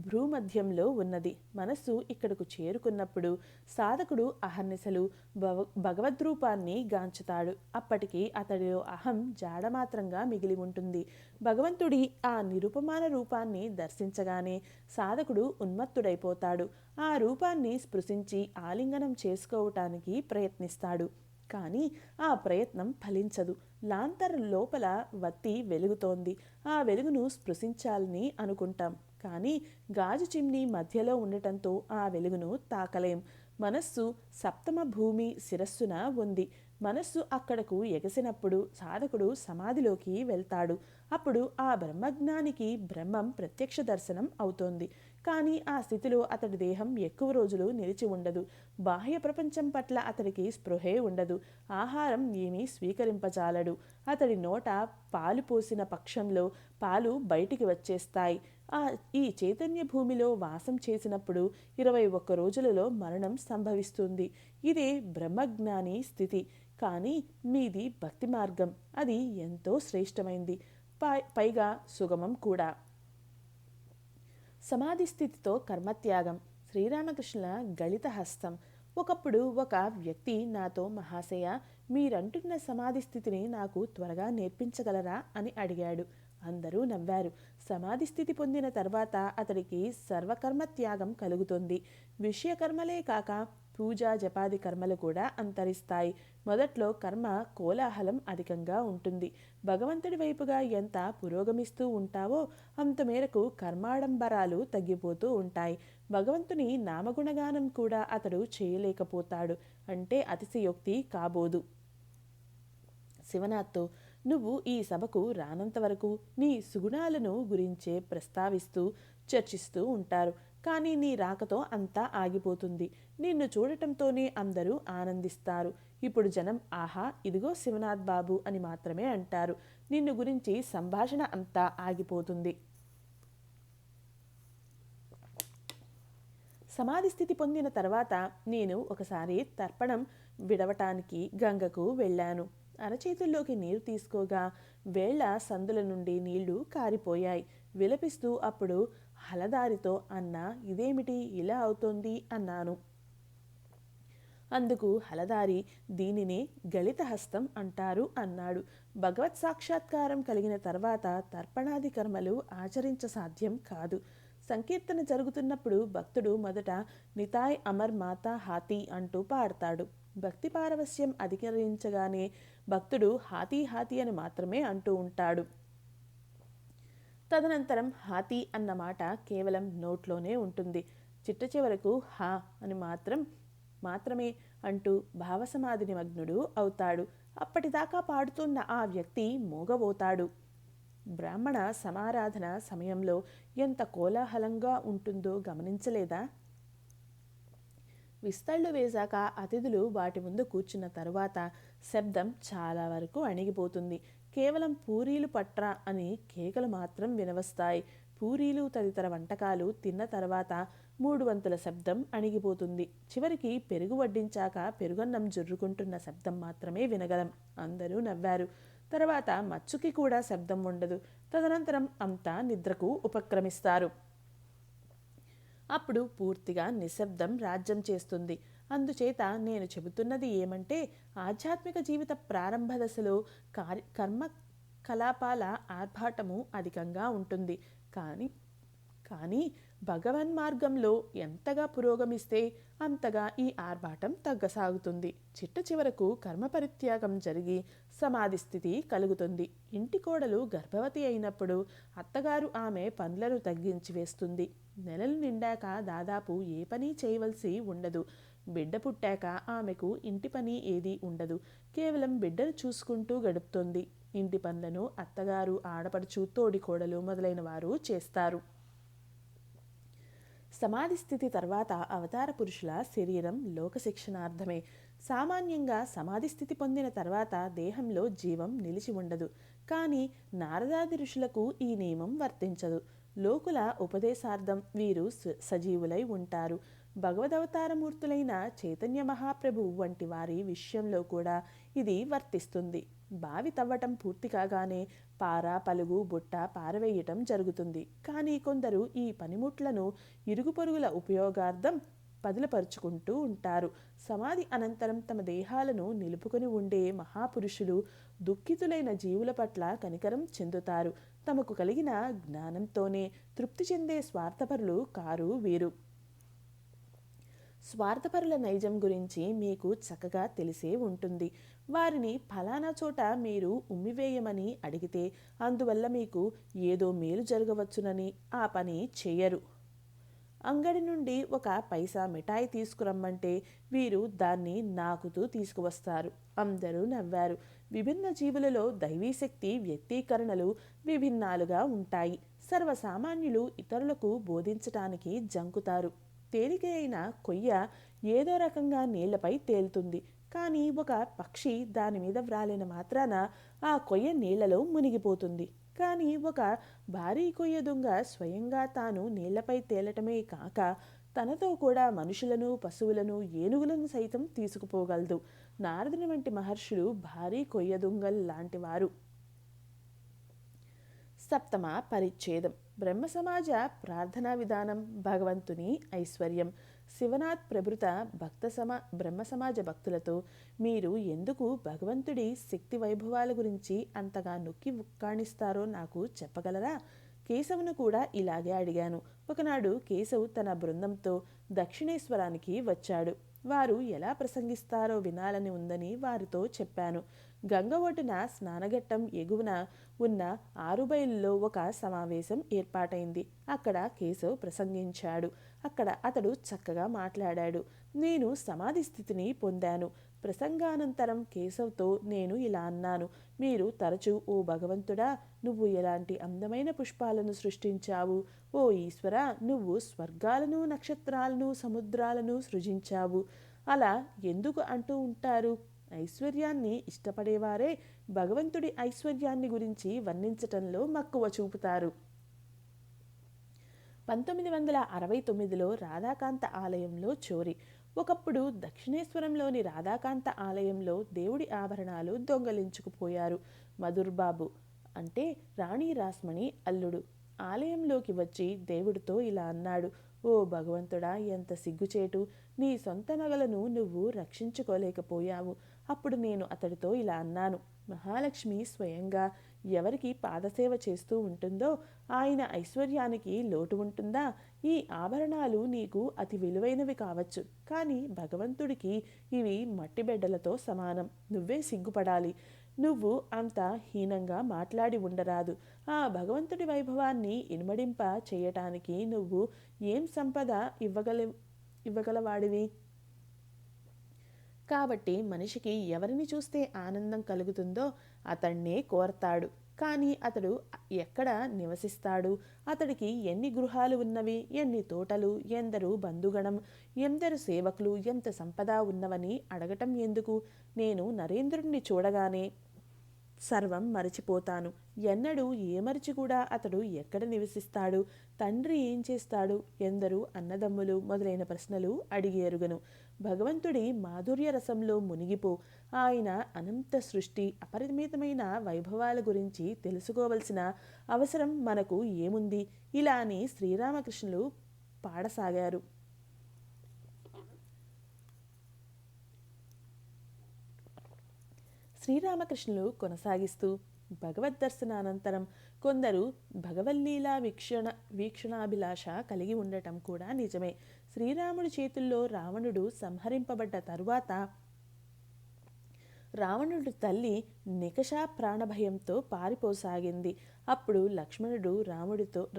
భ్రూమధ్యంలో ఉన్నది. మనస్సు ఇక్కడకు చేరుకున్నప్పుడు సాధకుడు అహర్నిశలు భగవద్రూపాన్ని గాంచుతాడు. అప్పటికి అతడిలో అహం జాడమాత్రంగా మిగిలి ఉంటుంది. భగవంతుడి ఆ నిరుపమాన రూపాన్ని దర్శించగానే సాధకుడు ఉన్మత్తుడైపోతాడు. ఆ రూపాన్ని స్పృశించి ఆలింగనం చేసుకోవటానికి ప్రయత్నిస్తాడు. కానీ ఆ ప్రయత్నం ఫలించదు. లాంతర్ లోపల వత్తి వెలుగుతోంది. ఆ వెలుగును స్పృశించాలని అనుకుంటాం. కానీ గాజు చిమ్నీ మధ్యలో ఉండటంతో ఆ వెలుగును తాకలేం. మనస్సు 7వ భూమి శిరస్సున ఉంది. మనస్సు అక్కడకు ఎగసినప్పుడు సాధకుడు సమాధిలోకి వెళ్తాడు. అప్పుడు ఆ బ్రహ్మజ్ఞానికి బ్రహ్మం ప్రత్యక్ష దర్శనం అవుతోంది. కానీ ఆ స్థితిలో అతడి దేహం ఎక్కువ రోజులు నిలిచి ఉండదు. బాహ్య ప్రపంచం పట్ల అతడికి స్పృహే ఉండదు. ఆహారం ఏమీ స్వీకరింపజాలడు. అతడి నోట పాలు పోసిన పక్షంలో పాలు బయటికి వచ్చేస్తాయి. ఈ చైతన్య భూమిలో వాసం చేసినప్పుడు 21 రోజులలో మరణం సంభవిస్తుంది. ఇదే బ్రహ్మజ్ఞాని స్థితి. కానీ మీది భక్తి మార్గం. అది ఎంతో శ్రేష్టమైంది, పైగా సుగమం కూడా. సమాధి స్థితితో కర్మత్యాగం. శ్రీరామకృష్ణుల గళిత హస్తం. ఒకప్పుడు ఒక వ్యక్తి నాతో, మహాశయ, మీరంటున్న సమాధి స్థితిని నాకు త్వరగా నేర్పించగలరా అని అడిగాడు. అందరూ నవ్వారు. సమాధి స్థితి పొందిన తర్వాత అతడికి సర్వకర్మత్యాగం కలుగుతుంది. విషయకర్మలే కాక పూజా జపాది కర్మలు కూడా అంతరిస్తాయి. మొదట్లో కర్మ కోలాహలం అధికంగా ఉంటుంది. భగవంతుడి వైపుగా ఎంత పురోగమిస్తూ ఉంటావో అంత మేరకు కర్మాడంబరాలు తగ్గిపోతూ ఉంటాయి. భగవంతుని నామగుణగానం కూడా అతడు చేయలేకపోతాడు అంటే అతిశయోక్తి కాబోదు. శివనాథ్తో, నువ్వు ఈ సభకు రానంత వరకు నీ సుగుణాలను గురించే ప్రస్తావిస్తూ చర్చిస్తూ ఉంటారు. కానీ నీ రాకతో అంతా ఆగిపోతుంది. నిన్ను చూడటంతోనే అందరూ ఆనందిస్తారు. ఇప్పుడు జనం ఆహా, ఇదిగో శివనాథ్ బాబు అని మాత్రమే అంటారు. నిన్ను గురించి సంభాషణ అంతా ఆగిపోతుంది. సమాధి స్థితి పొందిన తర్వాత నేను ఒకసారి తర్పణం విడవటానికి గంగకు వెళ్ళాను. అరచేతుల్లోకి నీరు తీసుకోగా వేళ్ల సందుల నుండి నీళ్లు కారిపోయాయి. విలపిస్తూ అప్పుడు హలదారితో, అన్నా, ఇదేమిటి ఇలా అవుతోంది అన్నాను. అందుకు హలదారి, దీనినే గళిత హస్తం అంటారు అన్నాడు. భగవత్ సాక్షాత్కారం కలిగిన తర్వాత తర్పణాది కర్మలు ఆచరించ సాధ్యం కాదు. సంకీర్తన జరుగుతున్నప్పుడు భక్తుడు మొదట నితాయ్ అమర్ మాతా హాతీ అంటూ పాడతాడు. భక్తి పారవస్యం అధికరించగానే భక్తుడు హాతీ హాతీ అని మాత్రమే అంటూ ఉంటాడు. తదనంతరం హాతీ అన్న మాట కేవలం నోట్లోనే ఉంటుంది. చిట్ట చివరకు హా అని మాత్రమే అంటూ భావసమాధి నిమగ్నుడు అవుతాడు. అప్పటిదాకా పాడుతున్న ఆ వ్యక్తి మూగబోతాడు. బ్రాహ్మణ సమారాధన సమయంలో ఎంత కోలాహలంగా ఉంటుందో గమనించలేదా? విస్తళ్ళు వేశాక అతిథులు వాటి ముందు కూర్చున్న తరువాత శబ్దం చాలా వరకు అణిగిపోతుంది. కేవలం పూరీలు పట్రా అని కేకలు మాత్రం వినవస్తాయి. పూరీలు తదితర వంటకాలు తిన్న తర్వాత 3 వంతుల శబ్దం అణిగిపోతుంది. చివరికి పెరుగు వడ్డించాక పెరుగన్నం జుర్రుకుంటున్న శబ్దం మాత్రమే వినగలం. అందరూ నవ్వారు. తర్వాత మచ్చుకి కూడా శబ్దం ఉండదు. తదనంతరం అంతా నిద్రకు ఉపక్రమిస్తారు. అప్పుడు పూర్తిగా నిశ్శబ్దం రాజ్యం చేస్తుంది. అందుచేత నేను చెబుతున్నది ఏమంటే, ఆధ్యాత్మిక జీవిత ప్రారంభ దశలో కర్మ కలాపాల ఆర్భాటము అధికంగా ఉంటుంది. కానీ భగవన్మార్గంలో ఎంతగా పురోగమిస్తే అంతగా ఈ ఆర్భాటం తగ్గసాగుతుంది. చిట్ట చివరకు కర్మ పరిత్యాగం జరిగి సమాధి స్థితి కలుగుతుంది. ఇంటి కోడలు గర్భవతి అయినప్పుడు అత్తగారు ఆమె పనులను తగ్గించి వేస్తుంది. నెలలు నిండాక దాదాపు ఏ పని చేయవలసి ఉండదు. బిడ్డ పుట్టాక ఆమెకు ఇంటి పని ఏదీ ఉండదు. కేవలం బిడ్డను చూసుకుంటూ గడుపుతుంది. ఇంటి పనులను అత్తగారు, ఆడపడుచు, తోడికోడలు మొదలైన వారు చేస్తారు. సమాధి స్థితి తర్వాత అవతార పురుషుల శరీరం లోక శిక్షణార్థమే. సామాన్యంగా సమాధి స్థితి పొందిన తర్వాత దేహంలో జీవం నిలిచి ఉండదు. కానీ నారదాది ఋషులకు ఈ నియమం వర్తించదు. లోకుల ఉపదేశార్థం వీరు సజీవులై ఉంటారు. భగవదవతారమూర్తులైన చైతన్య మహాప్రభు వంటి వారి విషయంలో కూడా ఇది వర్తిస్తుంది. బావి తవ్వటం పూర్తి కాగానే పార, పలుగు, బుట్ట పారవేయటం జరుగుతుంది. కానీ కొందరు ఈ పనిముట్లను ఇరుగు పొరుగుల ఉపయోగార్థం పదులపరుచుకుంటూ ఉంటారు. సమాధి అనంతరం తమ దేహాలను నిలుపుకొని ఉండే మహాపురుషులు దుఃఖితులైన జీవుల పట్ల కనికరం చెందుతారు. తమకు కలిగిన జ్ఞానంతోనే తృప్తి చెందే స్వార్థపరులు కారు వీరు. స్వార్థపరుల నైజం గురించి మీకు చక్కగా తెలిసే ఉంటుంది. వారిని ఫలానా చోట మీరు ఉమ్మివేయమని అడిగితే అందువల్ల మీకు ఏదో మేలు జరగవచ్చునని ఆ పని చేయరు. అంగడి నుండి ఒక పైసా మిఠాయి తీసుకురమ్మంటే వీరు దాన్ని నాకుతూ తీసుకువస్తారు. అందరూ నవ్వారు. విభిన్న జీవులలో దైవీశక్తి వ్యక్తీకరణలు విభిన్నాలుగా ఉంటాయి. సర్వసామాన్యులు ఇతరులకు బోధించటానికి జంకుతారు. తేలికైన కొయ్య ఏదో రకంగా నీళ్లపై తేలుతుంది. కానీ ఒక పక్షి దాని మీద వ్రాలిన మాత్రాన ఆ కొయ్య నీళ్లలో మునిగిపోతుంది. కానీ ఒక భారీ కొయ్య దొంగ స్వయంగా తాను నీళ్లపై తేలటమే కాక తనతో కూడా మనుషులను, పశువులను, ఏనుగులను సైతం తీసుకుపోగలదు. నారదుని వంటి మహర్షులు భారీ కొయ్య దొంగల్ లాంటివారు. సప్తమ పరిచ్ఛేదం. బ్రహ్మ సమాజ ప్రార్థనా విధానం, భగవంతుని ఐశ్వర్యం. శివనాథ్ ప్రభృత బ్రహ్మ సమాజ భక్తులతో మీరు ఎందుకు భగవంతుడి శక్తి వైభవాల గురించి అంతగా నొక్కి ఉక్కాణిస్తారో నాకు చెప్పగలరా? కేశవును కూడా ఇలాగే అడిగాను. ఒకనాడు కేశవ్ తన బృందంతో దక్షిణేశ్వరానికి వచ్చాడు. వారు ఎలా ప్రసంగిస్తారో వినాలని ఉందని వారితో చెప్పాను. గంగ ఒడ్డున స్నానఘట్టం ఎగువన ఉన్న ఆరుబయలులో ఒక సమావేశం ఏర్పాటైంది. అక్కడ కేశవ్ ప్రసంగించాడు. అక్కడ అతడు చక్కగా మాట్లాడాడు. నేను సమాధి స్థితిని పొందాను. ప్రసంగానంతరం కేశవ్తో నేను ఇలా అన్నాను. మీరు తరచూ ఓ భగవంతుడా, నువ్వు ఎలాంటి అందమైన పుష్పాలను సృష్టించావు. ఓ ఈశ్వరా, నువ్వు స్వర్గాలను, నక్షత్రాలను, సముద్రాలను సృజించావు. అలా ఎందుకు అంటూ ఉంటారు? ఐశ్వర్యాన్ని ఇష్టపడేవారే భగవంతుడి ఐశ్వర్యాన్ని గురించి వర్ణించటంలో మక్కువ చూపుతారు. 1969లో రాధాకాంత ఆలయంలో చోరీ. ఒకప్పుడు దక్షిణేశ్వరంలోని రాధాకాంత ఆలయంలో దేవుడి ఆభరణాలు దొంగలించుకుపోయారు. మధుర్బాబు అంటే రాణి రాస్మణి అల్లుడు ఆలయంలోకి వచ్చి దేవుడితో ఇలా అన్నాడు. ఓ భగవంతుడా, ఎంత సిగ్గుచేటు! నీ సొంత నగలను నువ్వు రక్షించుకోలేకపోయావు. అప్పుడు నేను అతడితో ఇలా అన్నాను. మహాలక్ష్మి స్వయంగా ఎవరికి పాదసేవ చేస్తూ ఉంటుందో ఆయన ఐశ్వర్యానికి లోటు ఉంటుందా? ఈ ఆభరణాలు నీకు అతి విలువైనవి కావచ్చు, కానీ భగవంతుడికి ఇవి మట్టి బిడ్డలతో సమానం. నువ్వే సిగ్గుపడాలి. నువ్వు అంత హీనంగా మాట్లాడి ఉండరాదు. ఆ భగవంతుడి వైభవాన్ని ఇనుమడింప చేయటానికి నువ్వు ఏం సంపద ఇవ్వగలవాడివి? కాబట్టి మనిషికి ఎవరిని చూస్తే ఆనందం కలుగుతుందో అతన్నే కోరతాడు. కానీ అతడు ఎక్కడ నివసిస్తాడు? అతడికి ఎన్ని గృహాలు ఉన్నవి, ఎన్ని తోటలు, ఎందరు బంధుగణం, ఎందరు సేవకులు, ఎంత సంపద ఉన్నవని అడగటం ఎందుకు? నేను నరేంద్రుణ్ణి చూడగానే సర్వం మరచిపోతాను. ఎన్నడూ ఏమరిచి కూడా అతడు ఎక్కడ నివసిస్తాడు? తండ్రి ఏం చేస్తాడు? ఎందరు అన్నదమ్ములు? మొదలైన ప్రశ్నలు అడిగి ఎరుగను. భగవంతుడి మాధుర్య రసంలో మునిగిపో. ఆయన అనంత సృష్టి, అపరిమితమైన వైభవాల గురించి తెలుసుకోవలసిన అవసరం మనకు ఏముంది? ఇలా అని శ్రీరామకృష్ణులు పాడసాగారు. శ్రీరామకృష్ణులు కొనసాగిస్తూ, భగవద్దర్శనానంతరం కొందరు భగవల్లీలా వీక్షణాభిలాష కలిగి ఉండటం కూడా నిజమే. శ్రీరాముడి చేతుల్లో రావణుడు సంహరింపబడ్డ తరువాత రావణుడి తల్లి నికష ప్రాణభయంతో పారిపోసాగింది. అప్పుడు లక్ష్మణుడు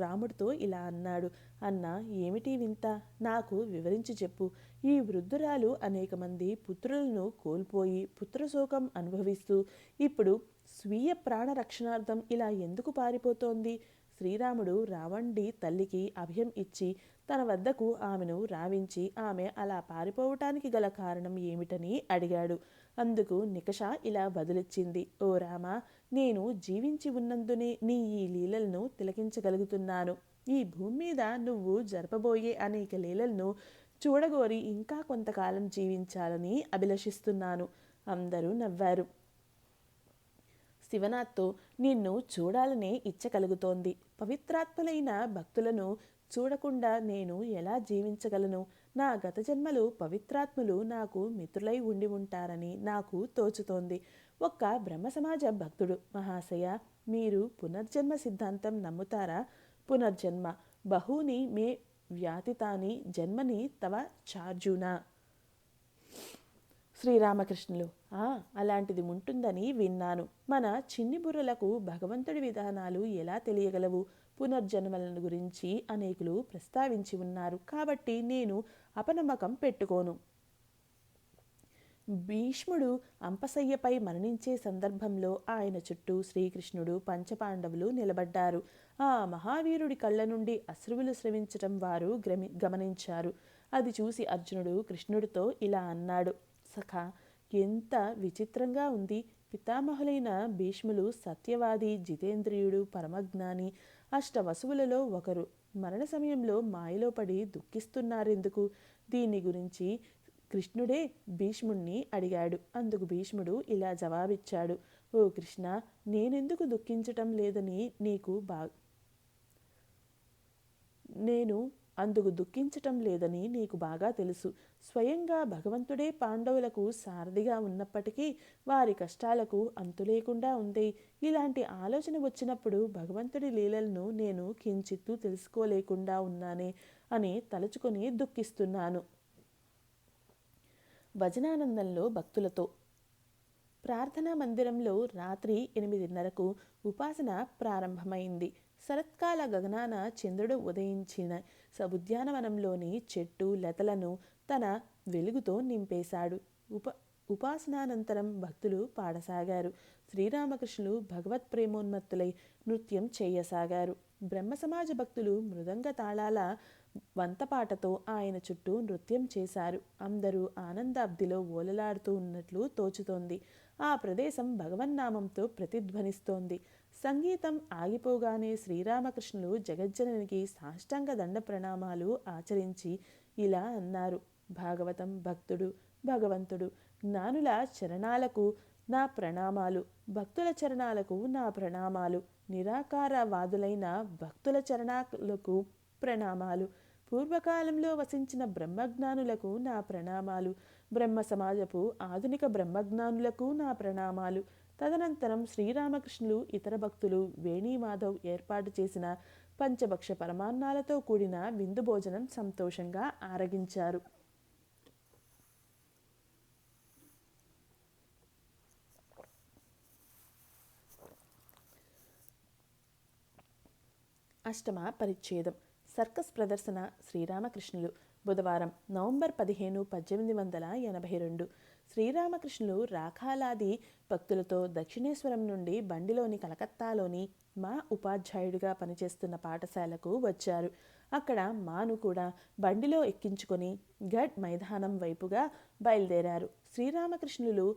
రాముడితో ఇలా అన్నాడు. అన్నా, ఏమిటి వింత? నాకు వివరించి చెప్పు. ఈ వృద్ధురాలు అనేక మంది పుత్రులను కోల్పోయి పుత్రశోకం అనుభవిస్తూ ఇప్పుడు స్వీయ ప్రాణ రక్షణార్థం ఇలా ఎందుకు పారిపోతోంది? శ్రీరాముడు రావణుడి తల్లికి అభయం ఇచ్చి తన వద్దకు ఆమెను రావించి ఆమె అలా పారిపోవటానికి గల కారణం ఏమిటని అడిగాడు. అందుకు నికష ఇలా బదులిచ్చింది. ఓ రామ, నేను జీవించి ఉన్నందునే నీ ఈ లీలలను తిలకించగలుగుతున్నాను. ఈ భూమి మీద నువ్వు జరపబోయే అనేక లీలలను చూడగోరి ఇంకా కొంతకాలం జీవించాలని అభిలషిస్తున్నాను. అందరూ నవ్వారు. శివనాథ్తో, నిన్ను చూడాలనే ఇచ్చ కలుగుతోంది. పవిత్రాత్ములైన భక్తులను చూడకుండా నేను ఎలా జీవించగలను? నా గత జన్మలు పవిత్రాత్ములు నాకు మిత్రులై ఉండి ఉంటారని నాకు తోచుతోంది. ఒక్క బ్రహ్మ సమాజ భక్తుడు, మహాశయ, మీరు పునర్జన్మ సిద్ధాంతం నమ్ముతారా? పునర్జన్మ బహూని మే వ్యాతితాని జన్మని తవ చార్జున. శ్రీరామకృష్ణులు, అలాంటిది ఉంటుందని విన్నాను. మన చిన్ని బుర్రలకు భగవంతుడి విధానాలు ఎలా తెలియగలవు? పునర్జన్మలను గురించి అనేకులు ప్రస్తావించి ఉన్నారు కాబట్టి నేను అపనమ్మకం పెట్టుకోను. భీష్ముడు అంపశయ్యపై మరణించే సందర్భంలో ఆయన చుట్టూ శ్రీకృష్ణుడు పంచపాండవులు నిలబడ్డారు. ఆ మహావీరుడి కళ్ళ నుండి అశ్రువులు స్రవించటం వారు గమనించారు. అది చూసి అర్జునుడు కృష్ణుడితో ఇలా అన్నాడు: సఖా, ఎంత విచిత్రంగా ఉంది. పితామహులైన భీష్ములు సత్యవాది, జితేంద్రియుడు, పరమజ్ఞాని, అష్టవసువులలో ఒకరు. మరణ సమయంలో మాయలో పడి దుఃఖిస్తున్నారెందుకు? దీని గురించి కృష్ణుడే భీష్ముణ్ణి అడిగాడు. అందుకు భీష్ముడు ఇలా జవాబిచ్చాడు: ఓ కృష్ణ, నేనెందుకు దుఃఖించటం లేదని నీకు బాగా తెలుసు. స్వయంగా భగవంతుడే పాండవులకు సారథిగా ఉన్నప్పటికీ వారి కష్టాలకు అంతు లేకుండా ఉంది. ఇలాంటి ఆలోచన వచ్చినప్పుడు భగవంతుడి లీలలను నేను కించిత్తు తెలుసుకోలేకుండా ఉన్నానే అని తలుచుకొని దుఃఖిస్తున్నాను. భజనానందంలో భక్తులతో. ప్రార్థనా మందిరంలో రాత్రి 8:30కు ఉపాసన ప్రారంభమైంది. శరత్కాల గగనాన చంద్రుడు ఉదయించిన ఉద్యానవనంలోని చెట్టు లతలను తన వెలుగుతో నింపేశాడు. ఉపాసనానంతరం భక్తులు పాడసాగారు. శ్రీరామకృష్ణులు భగవత్ ప్రేమోన్మత్తులై నృత్యం చేయసాగారు. బ్రహ్మ సమాజ భక్తులు మృదంగ తాళాల వంతపాటతో ఆయన చుట్టూ నృత్యం చేశారు. అందరూ ఆనందాబ్దిలో ఓలలాడుతూ ఉన్నట్లు తోచుతోంది. ఆ ప్రదేశం భగవన్నామంతో ప్రతిధ్వనిస్తోంది. సంగీతం ఆగిపోగానే శ్రీరామకృష్ణులు జగజ్జననికి సాష్టాంగ దండ ప్రణామాలు ఆచరించి ఇలా అన్నారు: భాగవతం భక్తుడు, భగవంతుడు, జ్ఞానుల చరణాలకు నా ప్రణామాలు, భక్తుల చరణాలకు నా ప్రణామాలు, నిరాకారవాదులైన భక్తుల చరణాలకు ప్రణామాలు, పూర్వకాలంలో వసించిన బ్రహ్మజ్ఞానులకు నా ప్రణామాలు, బ్రహ్మ సమాజపు ఆధునిక బ్రహ్మజ్ఞానులకు నా ప్రణామాలు. తదనంతరం శ్రీరామకృష్ణులు ఇతర భక్తులు వేణీమాధవ్ ఏర్పాటు చేసిన పంచభక్ష పరమాన్నాలతో కూడిన విందు భోజనం సంతోషంగా ఆరగించారు. అష్టమ పరిచ్ఛేదం. సర్కస్ ప్రదర్శన శ్రీరామకృష్ణులు. బుధవారం నవంబర్ 15, 1882. శ్రీరామకృష్ణులు రాఖాలాది భక్తులతో దక్షిణేశ్వరం నుండి బండిలోని కలకత్తాలోని మా ఉపాధ్యాయుడిగా పనిచేస్తున్న పాఠశాలకు వచ్చారు. అక్కడ మాను కూడా బండిలో ఎక్కించుకొని గఢ్ మైదానం వైపుగా బయలుదేరారు. శ్రీరామకృష్ణులు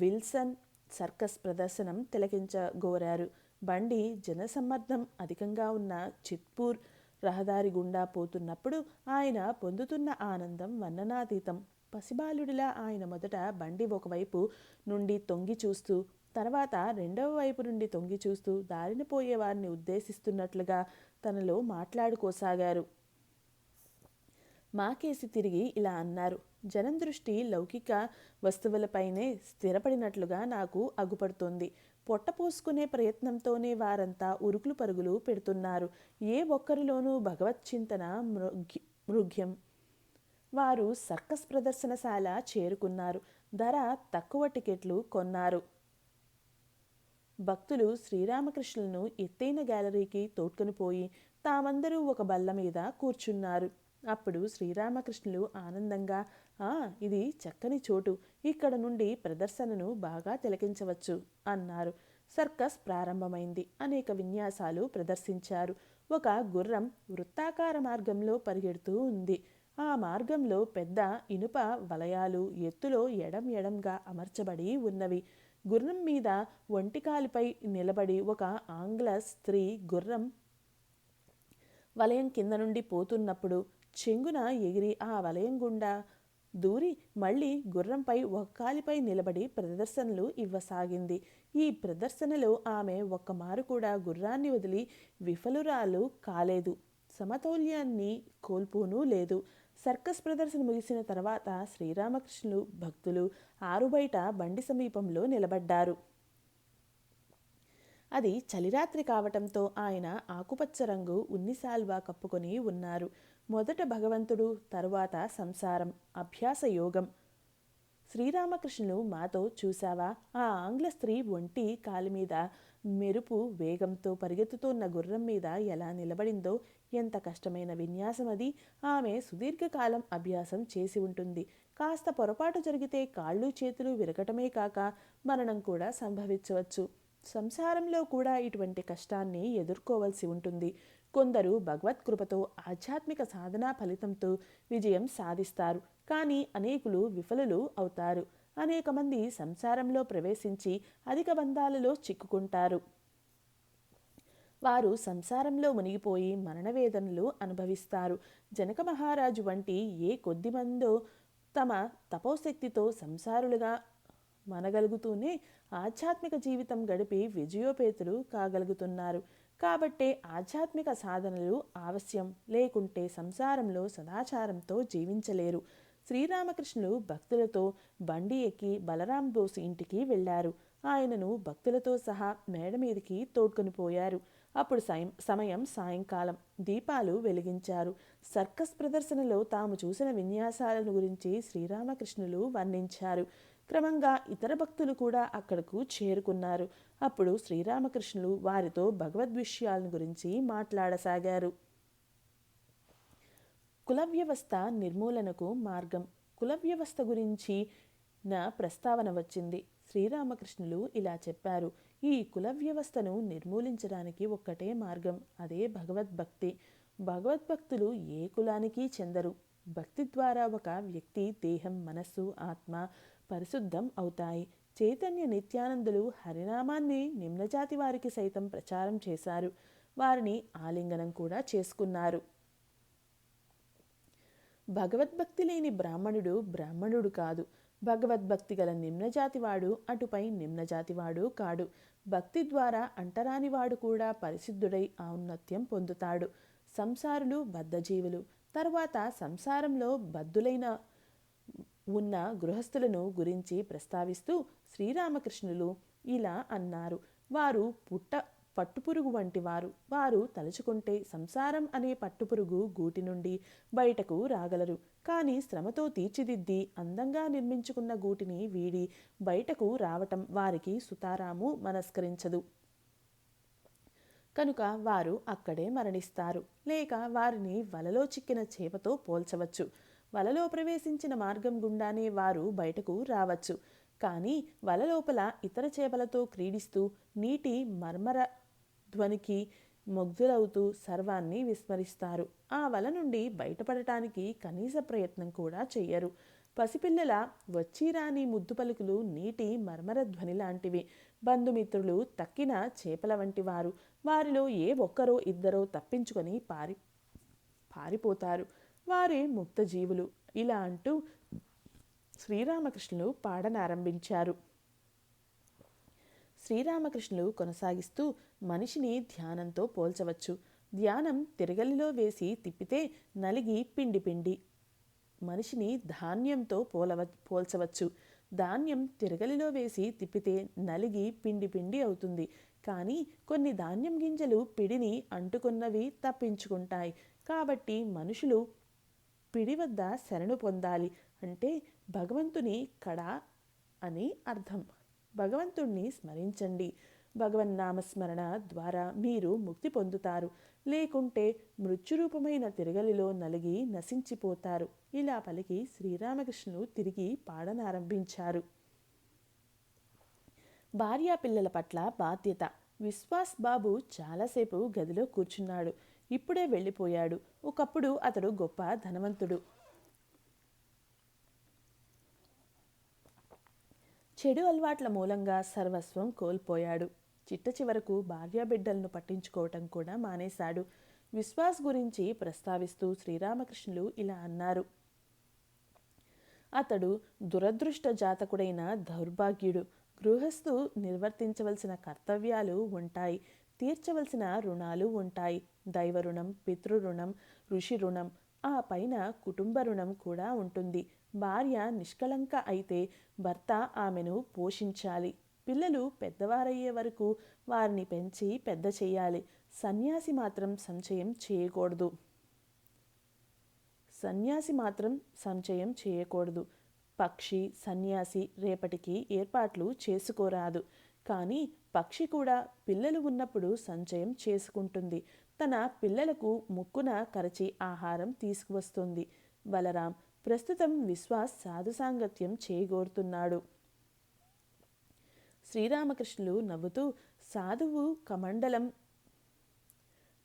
విల్సన్ సర్కస్ ప్రదర్శనం తిలకించగోరారు. బండి జనసమ్మర్దం అధికంగా ఉన్న చిత్పూర్ రహదారి గుండా పోతున్నప్పుడు ఆయన పొందుతున్న ఆనందం వర్ణనాతీతం. పసిబాలుడిలా ఆయన మొదట బండి ఒకవైపు నుండి తొంగి చూస్తూ, తర్వాత రెండవ వైపు నుండి తొంగి చూస్తూ దారిన పోయే వారిని ఉద్దేశిస్తున్నట్లుగా తనలో మాట్లాడుకోసాగారు. మాకేసి తిరిగి ఇలా అన్నారు: జనం దృష్టి లౌకిక వస్తువులపైనే స్థిరపడినట్లుగా నాకు అగుపడుతోంది. పొట్ట పోసుకునే ప్రయత్నంతోనే వారంతా ఉరుకులు పరుగులు పెడుతున్నారు. ఏ ఒక్కరిలోనూ భగవత్ చింతన మృగ్యం. వారు సర్కస్ ప్రదర్శనశాల చేరుకున్నారు. ధర తక్కువ టికెట్లు కొన్నారు. భక్తులు శ్రీరామకృష్ణులను ఎత్తైన గ్యాలరీకి తోడ్కొని పోయి తామందరూ ఒక బల్ల మీద కూర్చున్నారు. అప్పుడు శ్రీరామకృష్ణులు ఆనందంగా, ఇది చక్కని చోటు, ఇక్కడ నుండి ప్రదర్శనను బాగా తిలకించవచ్చు అన్నారు. సర్కస్ ప్రారంభమైంది. అనేక విన్యాసాలు ప్రదర్శించారు. ఒక గుర్రం వృత్తాకార మార్గంలో పరిగెడుతూ ఉంది. ఆ మార్గంలో పెద్ద ఇనుప వలయాలు ఎత్తులో ఎడంగా అమర్చబడి ఉన్నవి. గుర్రం మీద ఒంటికాలిపై నిలబడి ఒక ఆంగ్ల స్త్రీ గుర్రం వలయం కింద నుండి పోతున్నప్పుడు చెంగున ఎగిరి ఆ వలయం గుండా దూరి మళ్ళీ గుర్రంపై ఒక కాలిపై నిలబడి ప్రదర్శనలు ఇవ్వసాగింది. ఈ ప్రదర్శనలో ఆమె ఒక్కమారు కూడా గుర్రాన్ని వదిలి విఫలురాలు కాలేదు. సమతౌల్యాన్ని కోల్పోనూ లేదు. సర్కస్ ప్రదర్శన ముగిసిన తర్వాత శ్రీరామకృష్ణులు భక్తులు ఆరుబయట బండి సమీపంలో నిలబడ్డారు. అది చలిరాత్రి కావటంతో ఆయన ఆకుపచ్చ రంగు ఉన్ని శాల్వా కప్పుకొని ఉన్నారు. మొదట భగవంతుడు, తరువాత సంసారం, అభ్యాస యోగం. శ్రీరామకృష్ణులు మాతో, చూశావా, ఆ ఆంగ్ల స్త్రీ ఒంటి కాలిమీద మెరుపు వేగంతో పరిగెత్తుతున్న గుర్రం మీద ఎలా నిలబడిందో, ఎంత కష్టమైన విన్యాసం అది. ఆమె సుదీర్ఘకాలం అభ్యాసం చేసి ఉంటుంది. కాస్త పొరపాటు జరిగితే కాళ్ళు చేతులు విరగటమే కాక మరణం కూడా సంభవించవచ్చు. సంసారంలో కూడా ఇటువంటి కష్టాన్ని ఎదుర్కోవలసి ఉంటుంది. కొందరు భగవత్కృపతో ఆధ్యాత్మిక సాధనా ఫలితంతో విజయం సాధిస్తారు. కానీ అనేకులు విఫలులు అవుతారు. అనేక మంది సంసారంలో ప్రవేశించి అధిక బంధాలలో చిక్కుకుంటారు. వారు సంసారంలో మునిగిపోయి మరణవేదనలు అనుభవిస్తారు. జనక మహారాజు వంటి ఏ కొద్దిమందో తమ తపోశక్తితో సంసారులుగా మనగలుగుతూనే ఆధ్యాత్మిక జీవితం గడిపి విజయోపేతులు కాగలుగుతున్నారు. కాబట్టే ఆధ్యాత్మిక సాధనలు ఆవశ్యం. లేకుంటే సంసారంలో సదాచారంతో జీవించలేరు. శ్రీరామకృష్ణులు భక్తులతో బండి ఎక్కి బలరాం బోసు ఇంటికి వెళ్లారు. ఆయనను భక్తులతో సహా మేడ మీదికి తోడ్కొని పోయారు. అప్పుడు సమయం సాయంకాలం. దీపాలు వెలిగించారు. సర్కస్ ప్రదర్శనలో తాము చూసిన విన్యాసాలను గురించి శ్రీరామకృష్ణులు వర్ణించారు. క్రమంగా ఇతర భక్తులు కూడా అక్కడకు చేరుకున్నారు. అప్పుడు శ్రీరామకృష్ణులు వారితో భగవద్విషయాలను గురించి మాట్లాడసాగారు. కుల వ్యవస్థ నిర్మూలనకు మార్గం. కుల వ్యవస్థ గురించి నా ప్రస్తావన వచ్చింది. శ్రీరామకృష్ణులు ఇలా చెప్పారు. ఈ కుల వ్యవస్థను నిర్మూలించడానికి ఒక్కటే మార్గం. అదే భగవద్భక్తి. భగవద్భక్తులు ఏ కులానికి చెందరు. భక్తి ద్వారా ఒక వ్యక్తి దేహం, మనస్సు, ఆత్మ పరిశుద్ధం అవుతాయి. చైతన్య నిత్యానందులు హరినామాన్ని నిమ్నజాతి వారికి సైతం ప్రచారం చేశారు. వారిని ఆలింగనం కూడా చేసుకున్నారు. భగవద్భక్తి లేని బ్రాహ్మణుడు బ్రాహ్మణుడు కాదు. భగవద్భక్తి గల నిమ్నజాతివాడు అటుపై నిమ్నజాతివాడు కాడు. భక్తి ద్వారా అంటరానివాడు కూడా పరిశుద్ధుడై ఔన్నత్యం పొందుతాడు. సంసారులు బద్ధజీవులు. తరువాత సంసారంలో బద్ధులైన ఉన్న గృహస్థులను గురించి ప్రస్తావిస్తూ శ్రీరామకృష్ణులు ఇలా అన్నారు. వారు పట్టుపురుగు వంటి వారు. వారు తలుచుకుంటే సంసారం అనే పట్టుపురుగు గూటి నుండి బయటకు రాగలరు. కానీ శ్రమతో తీర్చిదిద్ది అందంగా నిర్మించుకున్న గూటిని వీడి బయటకు రావటం వారికి సుతారాము మనస్కరించదు. కనుక వారు అక్కడే మరణిస్తారు. లేక వారిని వలలో చిక్కిన చేపతో పోల్చవచ్చు. వలలో ప్రవేశించిన మార్గం గుండానే వారు బయటకు రావచ్చు. కానీ వల లోపల ఇతర చేపలతో క్రీడిస్తూ నీటి మర్మర ధ్వనికి ముగ్ధులవుతూ సర్వాన్ని విస్మరిస్తారు. ఆ వల నుండి బయటపడటానికి కనీస ప్రయత్నం కూడా చెయ్యరు. పసిపిల్లల వచ్చిరాని ముద్దు పలుకులు నీటి మర్మర ధ్వని లాంటివి. బంధుమిత్రులు తక్కిన చేపల వంటి వారు. వారిలో ఏ ఒక్కరో ఇద్దరో తప్పించుకొని పారిపోతారు. వారే ముక్త జీవులు. ఇలా అంటూ శ్రీరామకృష్ణులు పాడనారంభించారు. శ్రీరామకృష్ణులు కొనసాగిస్తూ మనిషిని ధ్యానంతో పోల్చవచ్చు. ధ్యానం తిరగలిలో వేసి తిప్పితే నలిగి పిండి పిండి. మనిషిని ధాన్యంతో పోల్చవచ్చు. ధాన్యం తిరగలిలో వేసి తిప్పితే నలిగి పిండి పిండి అవుతుంది. కానీ కొన్ని ధాన్యం గింజలు పిడిని అంటుకున్నవి తప్పించుకుంటాయి. కాబట్టి మనుషులు పిడి వద్ద శరణు పొందాలి. అంటే భగవంతుని కడ అని అర్థం. భగవంతుణ్ణి స్మరించండి. భగవన్నామస్మరణ ద్వారా మీరు ముక్తి పొందుతారు. లేకుంటే మృత్యురూపమైన తిరగలిలో నలిగి నశించిపోతారు. ఇలా పలికి శ్రీరామకృష్ణులు తిరిగి పాడనారంభించారు. భార్యా పిల్లల పట్ల బాధ్యత. విశ్వాస్ బాబు చాలాసేపు గదిలో కూర్చున్నాడు. ఇప్పుడే వెళ్ళిపోయాడు. ఒకప్పుడు అతడు గొప్ప ధనవంతుడు. చెడు అలవాట్ల మూలంగా సర్వస్వం కోల్పోయాడు. చిట్ట చివరకు భార్యాబిడ్డలను పట్టించుకోవటం కూడా మానేశాడు. విశ్వాస్ గురించి ప్రస్తావిస్తూ శ్రీరామకృష్ణులు ఇలా అన్నారు. అతడు దురదృష్ట జాతకుడైన దౌర్భాగ్యుడు. గృహస్థు నిర్వర్తించవలసిన కర్తవ్యాలు ఉంటాయి. తీర్చవలసిన రుణాలు ఉంటాయి. దైవ రుణం, పితృరుణం, ఋషి రుణం, ఆ పైన కుటుంబ రుణం కూడా ఉంటుంది. భార్య నిష్కళంక అయితే భర్త ఆమెను పోషించాలి. పిల్లలు పెద్దవారయ్యే వరకు వారిని పెంచి పెద్ద చేయాలి. సన్యాసి మాత్రం సంచయం చేయకూడదు. పక్షి సన్యాసి రేపటికి ఏర్పాట్లు చేసుకోరాదు. కానీ పక్షి కూడా పిల్లలు ఉన్నప్పుడు సంచయం చేసుకుంటుంది. తన పిల్లలకు ముక్కున కరచి ఆహారం తీసుకువస్తుంది. బలరాం ప్రస్తుతం విశ్వాస్ సాధు సాంగత్యం చేగోరుతున్నాడు. శ్రీరామకృష్ణులు నవ్వుతూ, సాధువు కమండలం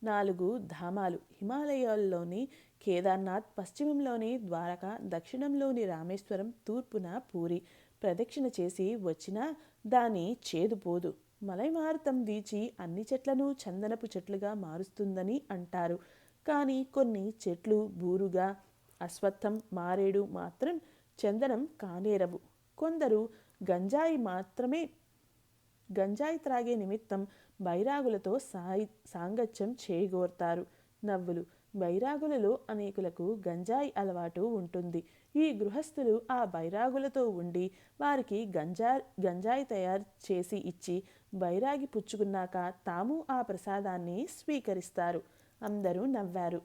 4 ధామాలు, హిమాలయాల్లోని కేదార్నాథ్, పశ్చిమంలోని ద్వారక, దక్షిణంలోని రామేశ్వరం, తూర్పున పూరి ప్రదక్షిణ చేసి వచ్చినా దాని చేదుపోదు. మలైమారుతం వీచి అన్ని చెట్లను చందనపు చెట్లుగా మారుస్తుందని అంటారు. కానీ కొన్ని చెట్లు బూరుగా, అశ్వత్థం, మారేడు మాత్రం చందనం కానేరవు. కొందరు గంజాయి త్రాగే నిమిత్తం బైరాగులతో సాంగత్యం చేగోర్తారు. నవ్వులు. బైరాగులలో అనేకులకు గంజాయి అలవాటు ఉంటుంది. ఈ గృహస్థులు ఆ బైరాగులతో ఉండి వారికి గంజాయి తయారు చేసి ఇచ్చి బైరాగి పుచ్చుకున్నాక తాము ఆ ప్రసాదాన్ని స్వీకరిస్తారు. అందరూ నవ్వారు.